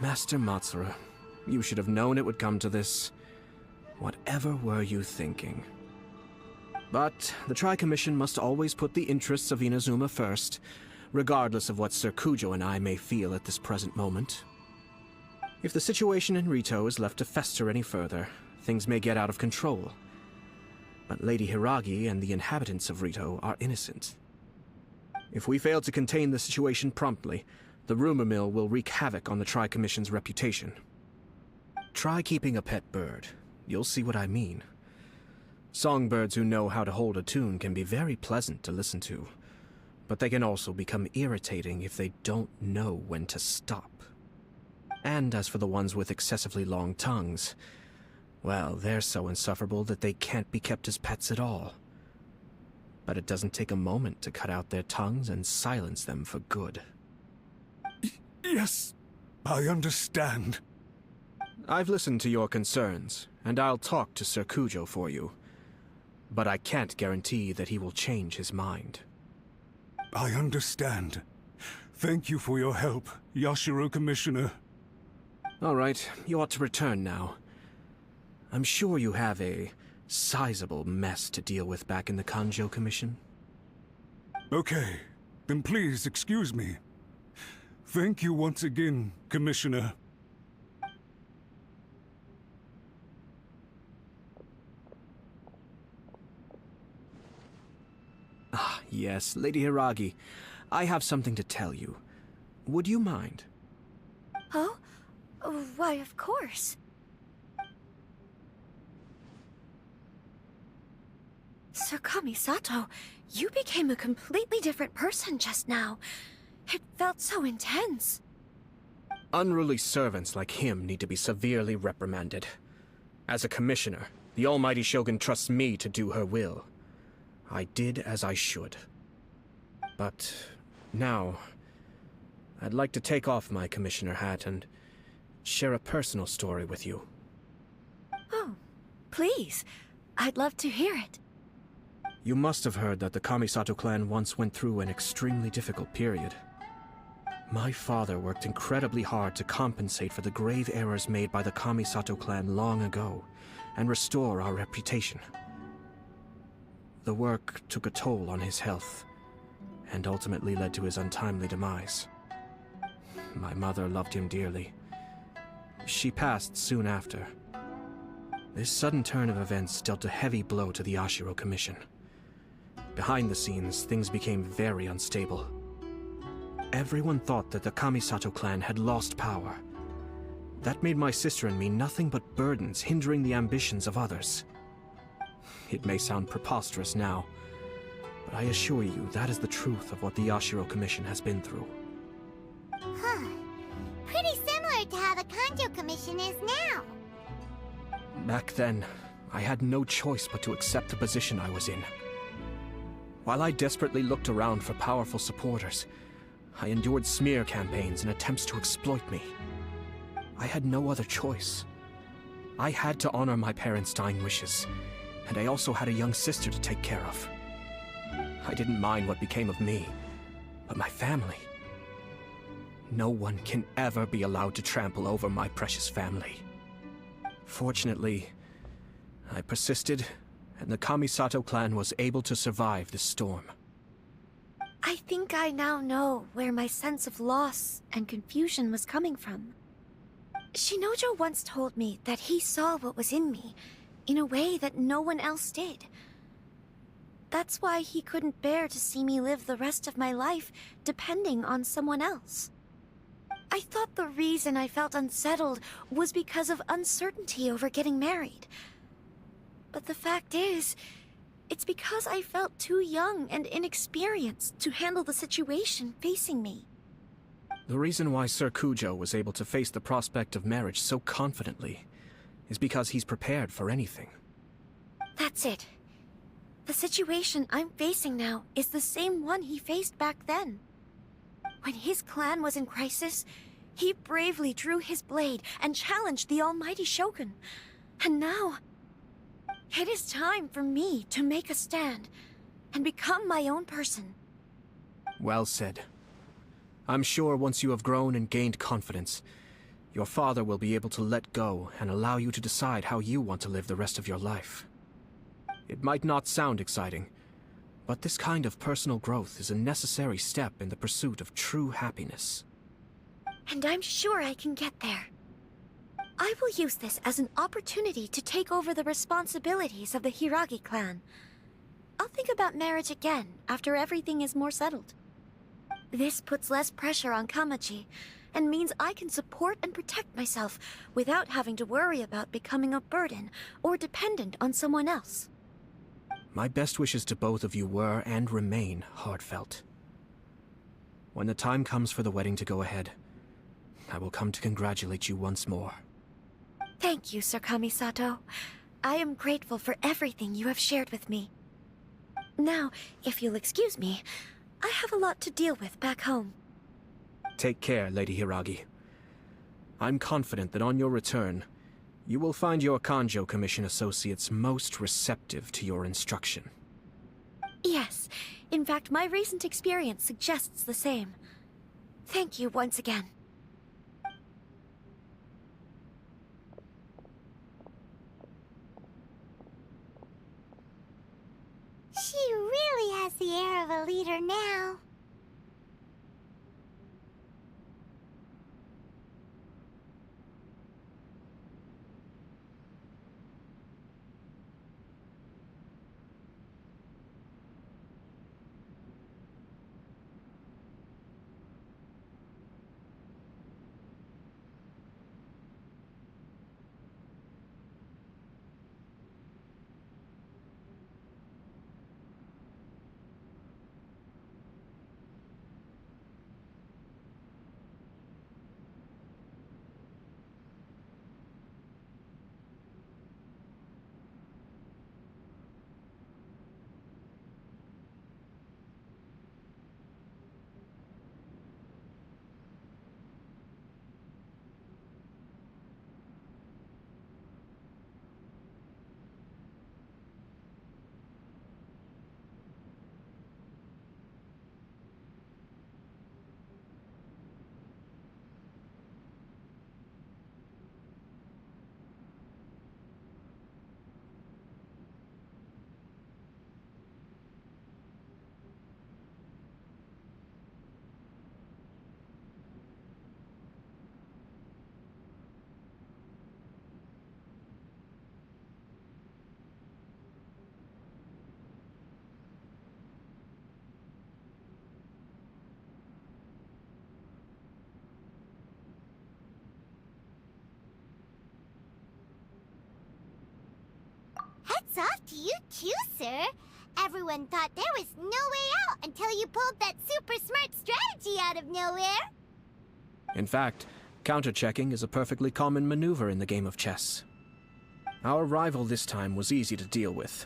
Master Matsuru, you should have known it would come to this. Whatever were you thinking? But the Tri-Commission must always put the interests of Inazuma first, regardless of what Sir Kujo and I may feel at this present moment. If the situation in Rito is left to fester any further, things may get out of control. But Lady Hiragi and the inhabitants of Rito are innocent. If we fail to contain the situation promptly, the rumor mill will wreak havoc on the Tri-Commission's reputation. Try keeping a pet bird. You'll see what I mean. Songbirds who know how to hold a tune can be very pleasant to listen to, but they can also become irritating if they don't know when to stop. And as for the ones with excessively long tongues, well, they're so insufferable that they can't be kept as pets at all. But it doesn't take a moment to cut out their tongues and silence them for good.
Yes, I understand.
I've listened to your concerns, and I'll talk to Sir Kujo for you. But I can't guarantee that he will change his mind.
I understand. Thank you for your help, Yashiro Commissioner.
All right, you ought to return now. I'm sure you have a sizable mess to deal with back in the Kanjo Commission.
Okay, then please excuse me. Thank you once again, Commissioner.
Ah, yes, Lady Hiragi. I have something to tell you. Would you mind?
Oh? Why, of course. Sir Kamisato, you became a completely different person just now. It felt so intense.
Unruly servants like him need to be severely reprimanded. As a commissioner, the almighty Shogun trusts me to do her will. I did as I should. But now, I'd like to take off my commissioner hat and share a personal story with you.
Oh, please. I'd love to hear it.
You must have heard that the Kamisato clan once went through an extremely difficult period. My father worked incredibly hard to compensate for the grave errors made by the Kamisato clan long ago, and restore our reputation. The work took a toll on his health, and ultimately led to his untimely demise. My mother loved him dearly. She passed soon after. This sudden turn of events dealt a heavy blow to the Yashiro Commission. Behind the scenes, things became very unstable. Everyone thought that the Kamisato clan had lost power. That made my sister and me nothing but burdens, hindering the ambitions of others. It may sound preposterous now, but I assure you that is the truth of what the Yashiro Commission has been through.
Huh. Pretty similar to how the Kanjo Commission is now.
Back then, I had no choice but to accept the position I was in. While I desperately looked around for powerful supporters, I endured smear campaigns and attempts to exploit me. I had no other choice. I had to honor my parents' dying wishes, and I also had a young sister to take care of. I didn't mind what became of me, but my family. No one can ever be allowed to trample over my precious family. Fortunately, I persisted, and the Kamisato clan was able to survive this storm.
I think I now know where my sense of loss and confusion was coming from. Shinojo once told me that he saw what was in me, in a way that no one else did. That's why he couldn't bear to see me live the rest of my life depending on someone else. I thought the reason I felt unsettled was because of uncertainty over getting married. But the fact is, it's because I felt too young and inexperienced to handle the situation facing me.
The reason why Sir Kujo was able to face the prospect of marriage so confidently is because he's prepared for anything.
That's it. The situation I'm facing now is the same one he faced back then. When his clan was in crisis, he bravely drew his blade and challenged the almighty Shogun. And now, it is time for me to make a stand and become my own person.
Well said. I'm sure once you have grown and gained confidence, your father will be able to let go and allow you to decide how you want to live the rest of your life. It might not sound exciting, but this kind of personal growth is a necessary step in the pursuit of true happiness.
And I'm sure I can get there. I will use this as an opportunity to take over the responsibilities of the Hiragi clan. I'll think about marriage again after everything is more settled. This puts less pressure on Kamaji, and means I can support and protect myself without having to worry about becoming a burden or dependent on someone else.
My best wishes to both of you were and remain heartfelt. When the time comes for the wedding to go ahead, I will come to congratulate you once more.
Thank you, Sir Kamisato. I am grateful for everything you have shared with me. Now, if you'll excuse me, I have a lot to deal with back home.
Take care, Lady Hiragi. I'm confident that on your return, you will find your Kanjo Commission associates most receptive to your instruction.
Yes, in fact, my recent experience suggests the same. Thank you once again.
She really has the air of a leader now. Hats off to you too, sir. Everyone thought there was no way out until you pulled that super smart strategy out of nowhere.
In fact, counter-checking is a perfectly common maneuver in the game of chess. Our rival this time was easy to deal with.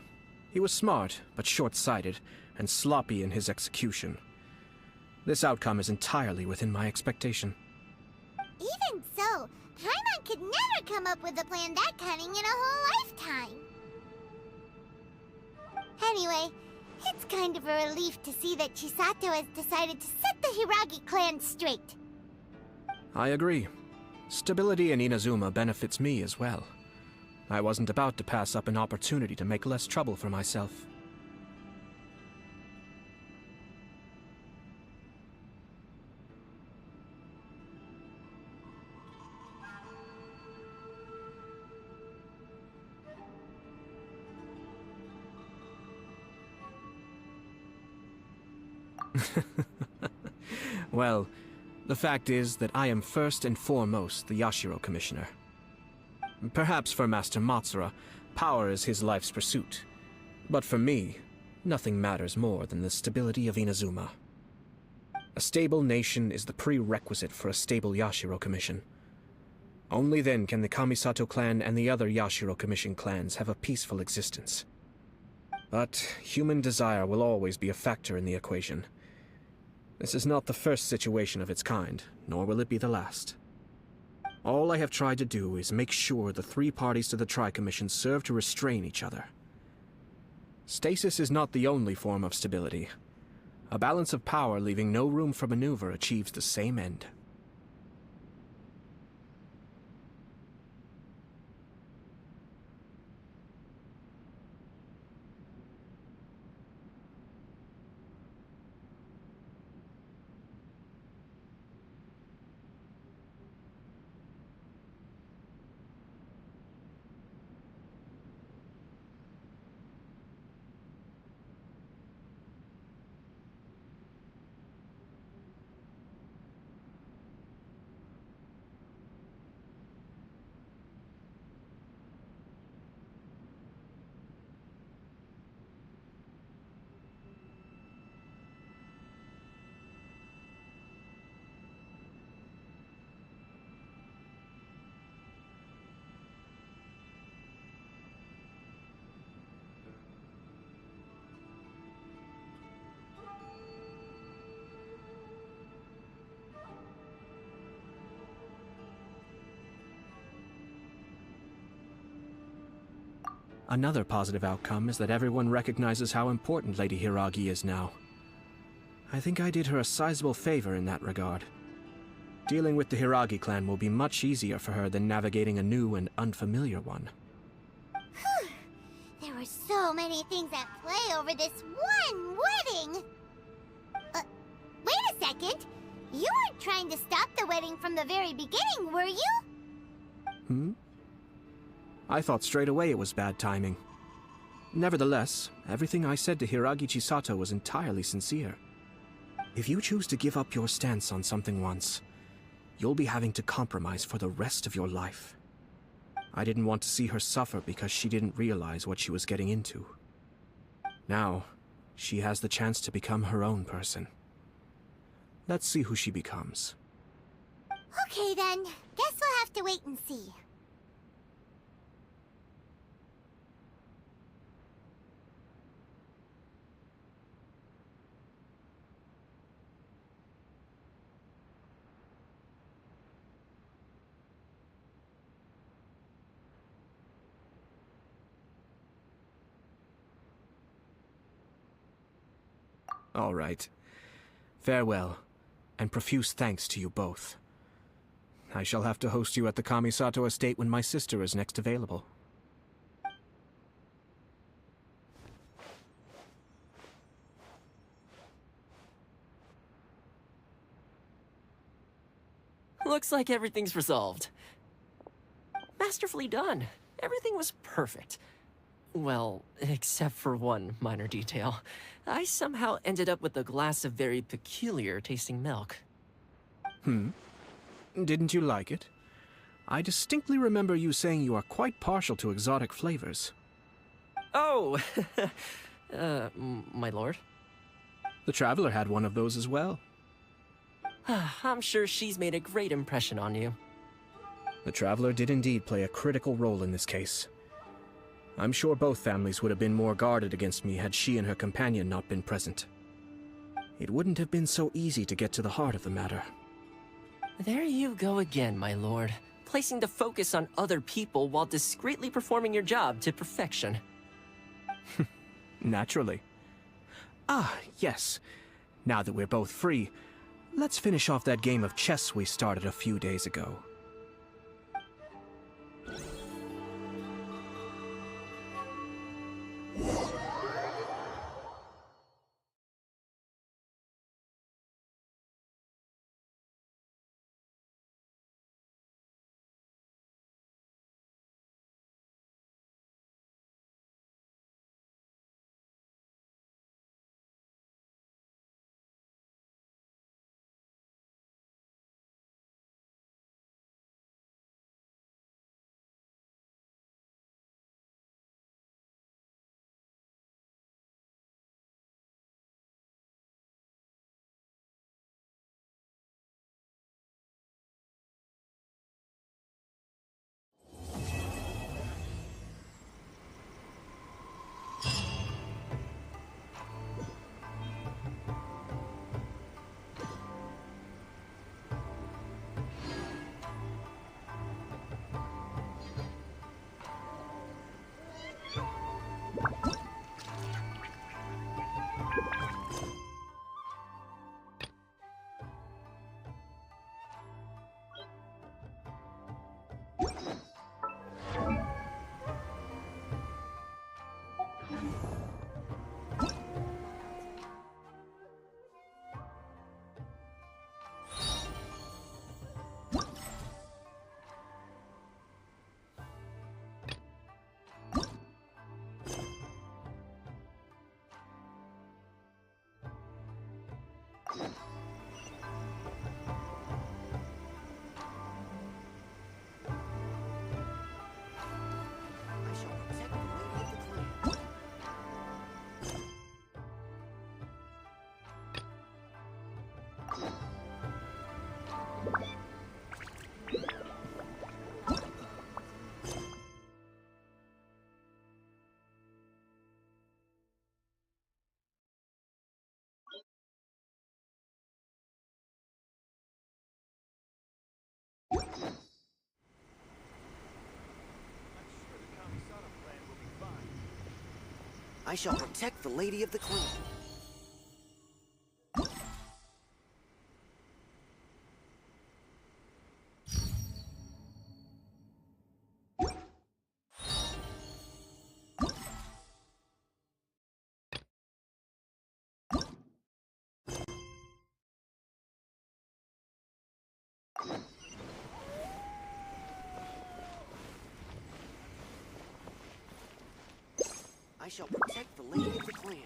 He was smart, but short-sighted, and sloppy in his execution. This outcome is entirely within my expectation.
Even so, Paimon could never come up with a plan that cunning in a whole lifetime. Anyway, it's kind of a relief to see that Chisato has decided to set the Hiragi clan straight.
I agree. Stability in Inazuma benefits me as well. I wasn't about to pass up an opportunity to make less trouble for myself. Well, the fact is that I am first and foremost the Yashiro Commissioner. Perhaps for Master Matsura, power is his life's pursuit. But for me, nothing matters more than the stability of Inazuma. A stable nation is the prerequisite for a stable Yashiro Commission. Only then can the Kamisato clan and the other Yashiro Commission clans have a peaceful existence. But human desire will always be a factor in the equation. This is not the first situation of its kind, nor will it be the last. All I have tried to do is make sure the three parties to the Tri-Commission serve to restrain each other. Stasis is not the only form of stability. A balance of power leaving no room for maneuver achieves the same end. Another positive outcome is that everyone recognizes how important Lady Hiragi is now. I think I did her a sizable favor in that regard. Dealing with the Hiragi clan will be much easier for her than navigating a new and unfamiliar one.
Whew. There were so many things at play over this one wedding! Wait a second! You weren't trying to stop the wedding from the very beginning, were you?
I thought straight away it was bad timing. Nevertheless, everything I said to Hiragi Chisato was entirely sincere. If you choose to give up your stance on something once, you'll be having to compromise for the rest of your life. I didn't want to see her suffer because she didn't realize what she was getting into. Now, she has the chance to become her own person. Let's see who she becomes.
Okay then, guess we'll have to wait and see.
All right. Farewell, and profuse thanks to you both. I shall have to host you at the Kamisato estate when my sister is next available.
Looks like everything's resolved. Masterfully done. Everything was perfect. Well, except for one minor detail. I somehow ended up with a glass of very peculiar tasting milk.
Didn't you like it? I distinctly remember you saying you are quite partial to exotic flavors.
Oh, my lord.
The Traveler had one of those as well.
I'm sure she's made a great impression on you.
The Traveler did indeed play a critical role in this case. I'm sure both families would have been more guarded against me had she and her companion not been present. It wouldn't have been so easy to get to the heart of the matter.
There you go again, my lord. Placing the focus on other people while discreetly performing your job to perfection.
Naturally. Ah, yes. Now that we're both free, let's finish off that game of chess we started a few days ago.
I shall protect the lady of the clan. I shall protect the lady of the clan.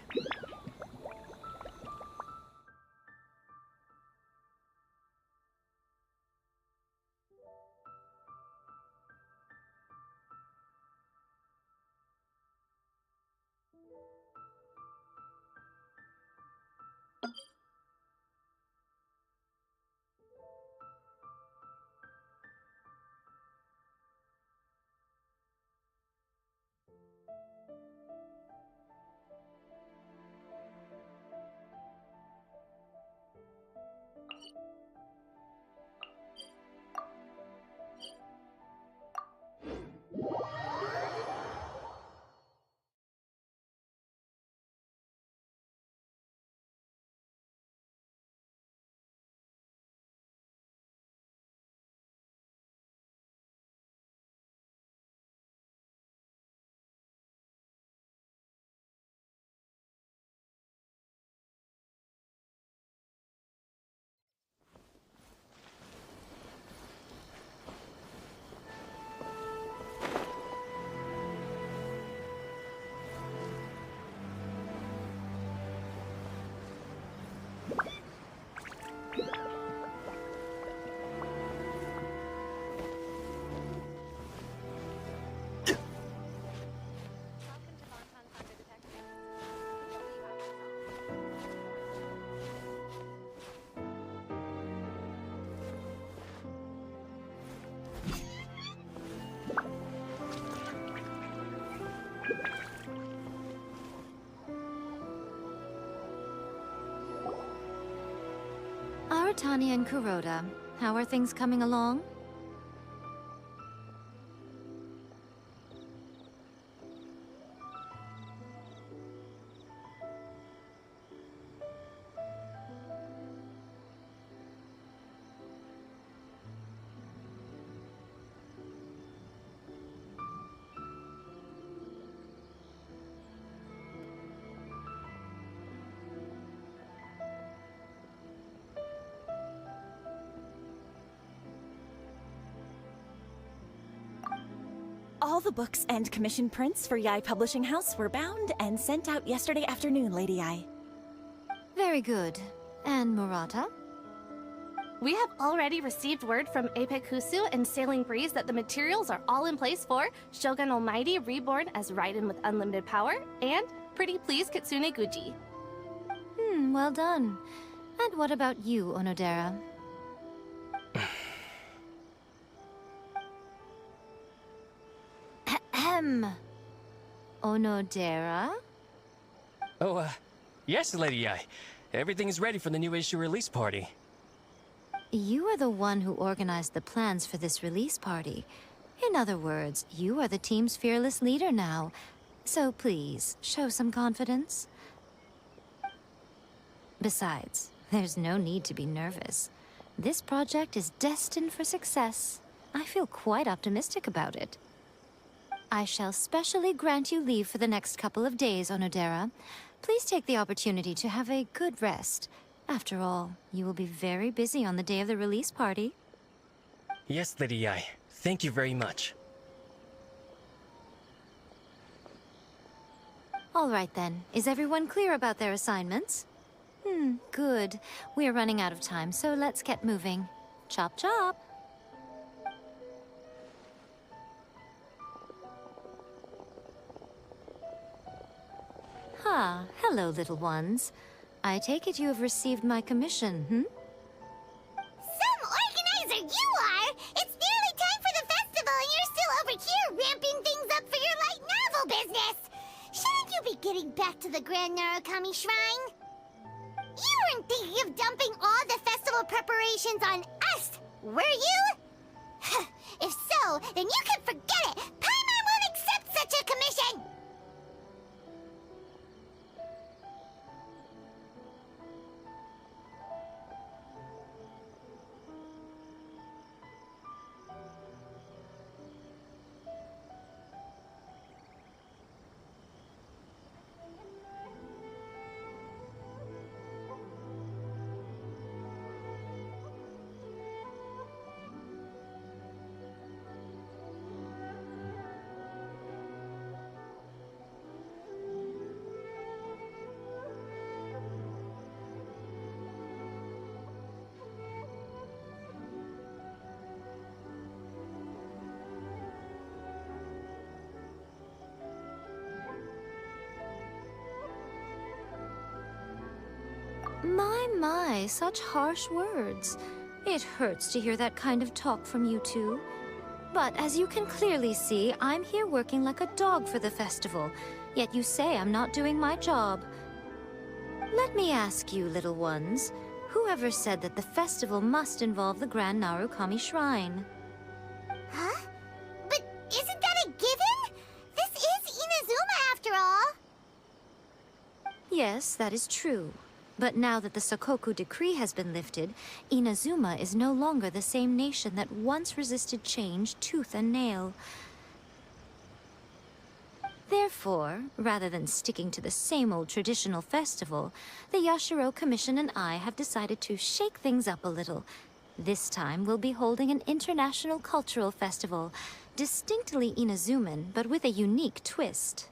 Aratani and Kuroda, how are things coming along?
All the books and commission prints for Yai Publishing House were bound and sent out yesterday afternoon, Lady Yai.
Very good. And Murata?
We have already received word from Ape Kusu and Sailing Breeze that the materials are all in place for Shogun Almighty reborn as Raiden with unlimited power and Pretty Please Kitsune Guji.
Well done. And what about you, Onodera? Ahem. Onodera?
Oh, yes, Lady Yai. Everything is ready for the new issue release party.
You are the one who organized the plans for this release party. In other words, you are the team's fearless leader now. So please, show some confidence. Besides, there's no need to be nervous. This project is destined for success. I feel quite optimistic about it. I shall specially grant you leave for the next couple of days, Onodera. Please take the opportunity to have a good rest. After all, you will be very busy on the day of the release party.
Yes, Lady Yai. Thank you very much.
All right then. Is everyone clear about their assignments? Good. We are running out of time, so let's get moving. Chop chop! Ah, hello, little ones. I take it you have received my commission,
Some organizer you are! It's nearly time for the festival and you're still over here ramping things up for your light novel business! Shouldn't you be getting back to the Grand Narukami Shrine? You weren't thinking of dumping all the festival preparations on us, were you? If so, then you can forget it! Paimon won't accept such a commission!
My, such harsh words. It hurts to hear that kind of talk from you two. But as you can clearly see, I'm here working like a dog for the festival, yet you say I'm not doing my job. Let me ask you, little ones, whoever said that the festival must involve the Grand Narukami Shrine?
Huh? But isn't that a given? This is Inazuma after all.
Yes, that is true. But now that the Sokoku decree has been lifted, Inazuma is no longer the same nation that once resisted change tooth and nail. Therefore, rather than sticking to the same old traditional festival, the Yashiro Commission and I have decided to shake things up a little. This time we'll be holding an international cultural festival, distinctly Inazuman, but with a unique twist.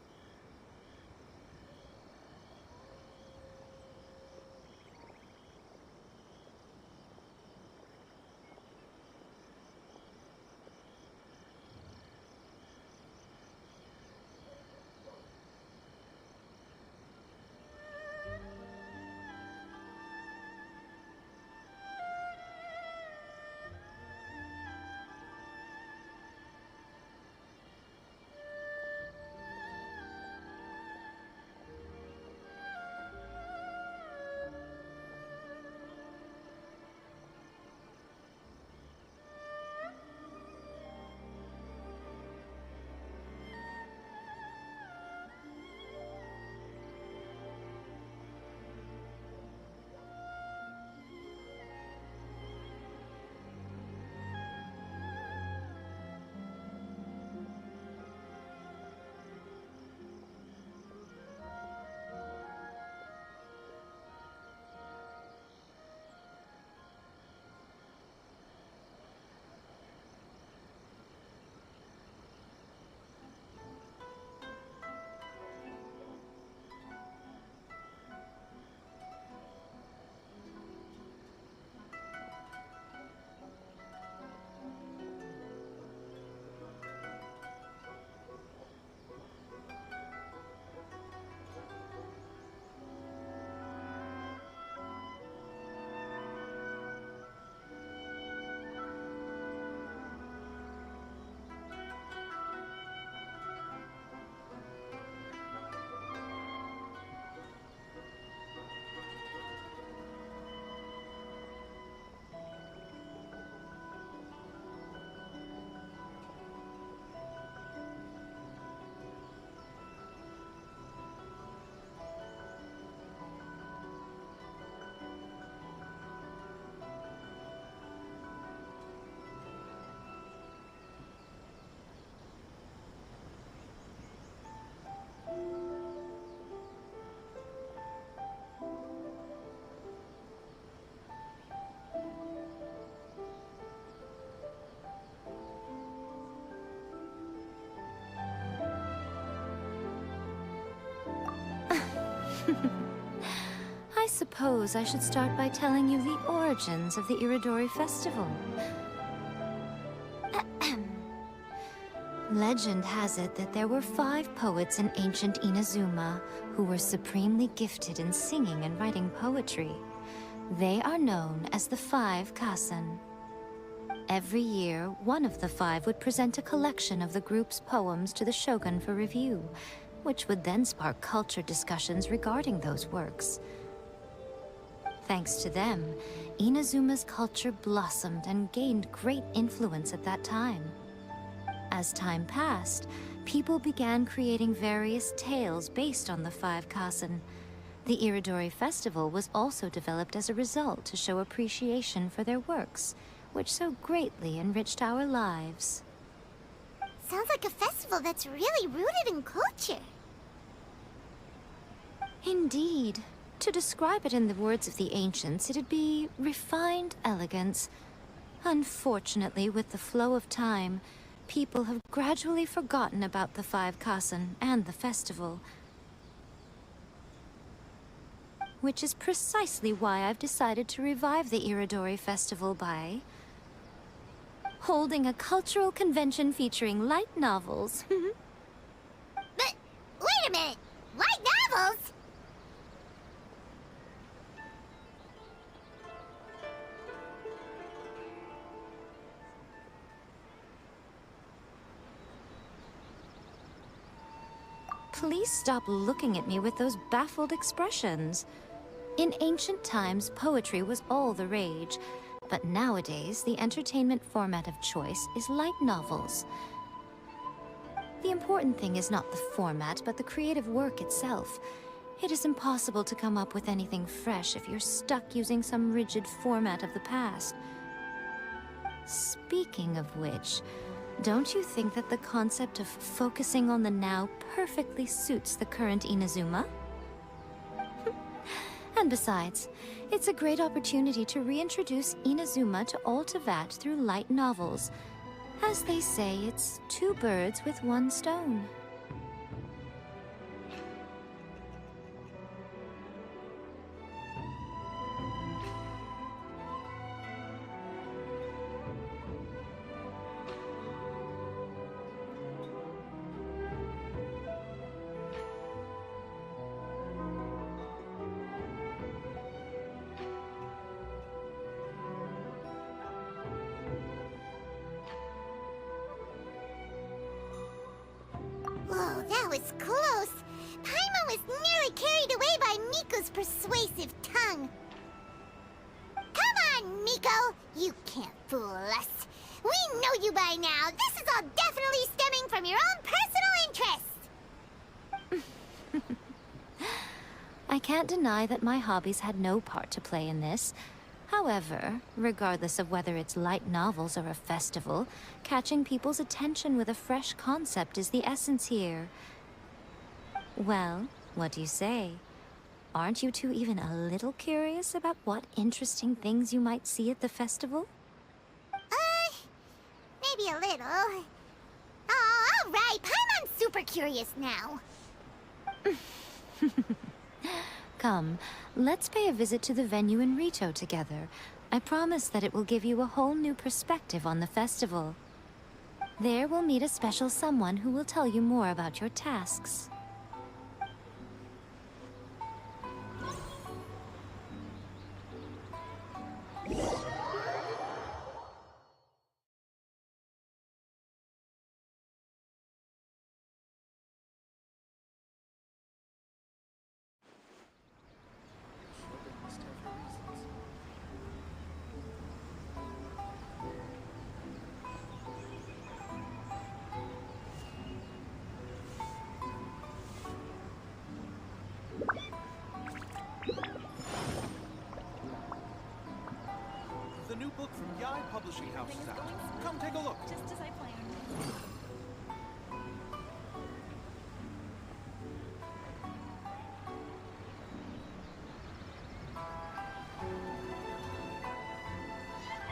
I suppose I should start by telling you the origins of the Iridori Festival. Legend has it that there were 5 poets in ancient Inazuma who were supremely gifted in singing and writing poetry. They are known as the 5 Kasen. Every year, one of the 5 would present a collection of the group's poems to the Shogun for review, which would then spark culture discussions regarding those works. Thanks to them, Inazuma's culture blossomed and gained great influence at that time. As time passed, people began creating various tales based on the 5 Kasen. The Iridori Festival was also developed as a result to show appreciation for their works, which so greatly enriched our lives.
Sounds like a festival that's really rooted in culture.
Indeed. To describe it in the words of the ancients, it'd be refined elegance. Unfortunately, with the flow of time, people have gradually forgotten about the 5 Kasen and the festival. Which is precisely why I've decided to revive the Iridori Festival by holding a cultural convention featuring light novels.
But, wait a minute! Light novels?
Please stop looking at me with those baffled expressions. In ancient times, poetry was all the rage, but nowadays, the entertainment format of choice is light novels. The important thing is not the format, but the creative work itself. It is impossible to come up with anything fresh if you're stuck using some rigid format of the past. Speaking of which, don't you think that the concept of focusing on the now perfectly suits the current Inazuma? And besides, it's a great opportunity to reintroduce Inazuma to all Teyvat through light novels. As they say, it's 2 birds with 1 stone.
Whoa, that was close! Paimon was nearly carried away by Miko's persuasive tongue. Come on, Miko! You can't fool us. We know you by now. This is all definitely stemming from your own personal interest.
I can't deny that my hobbies had no part to play in this. However, regardless of whether it's light novels or a festival, catching people's attention with a fresh concept is the essence here. Well, what do you say? Aren't you two even a little curious about what interesting things you might see at the festival?
Maybe a little. Oh, all right. Paimon's super curious now.
Come, let's pay a visit to the venue in Rito together. I promise that it will give you a whole new perspective on the festival. There we'll meet a special someone who will tell you more about your tasks.
The new book from Yai Publishing House is out. Come take a look.
Just as I planned.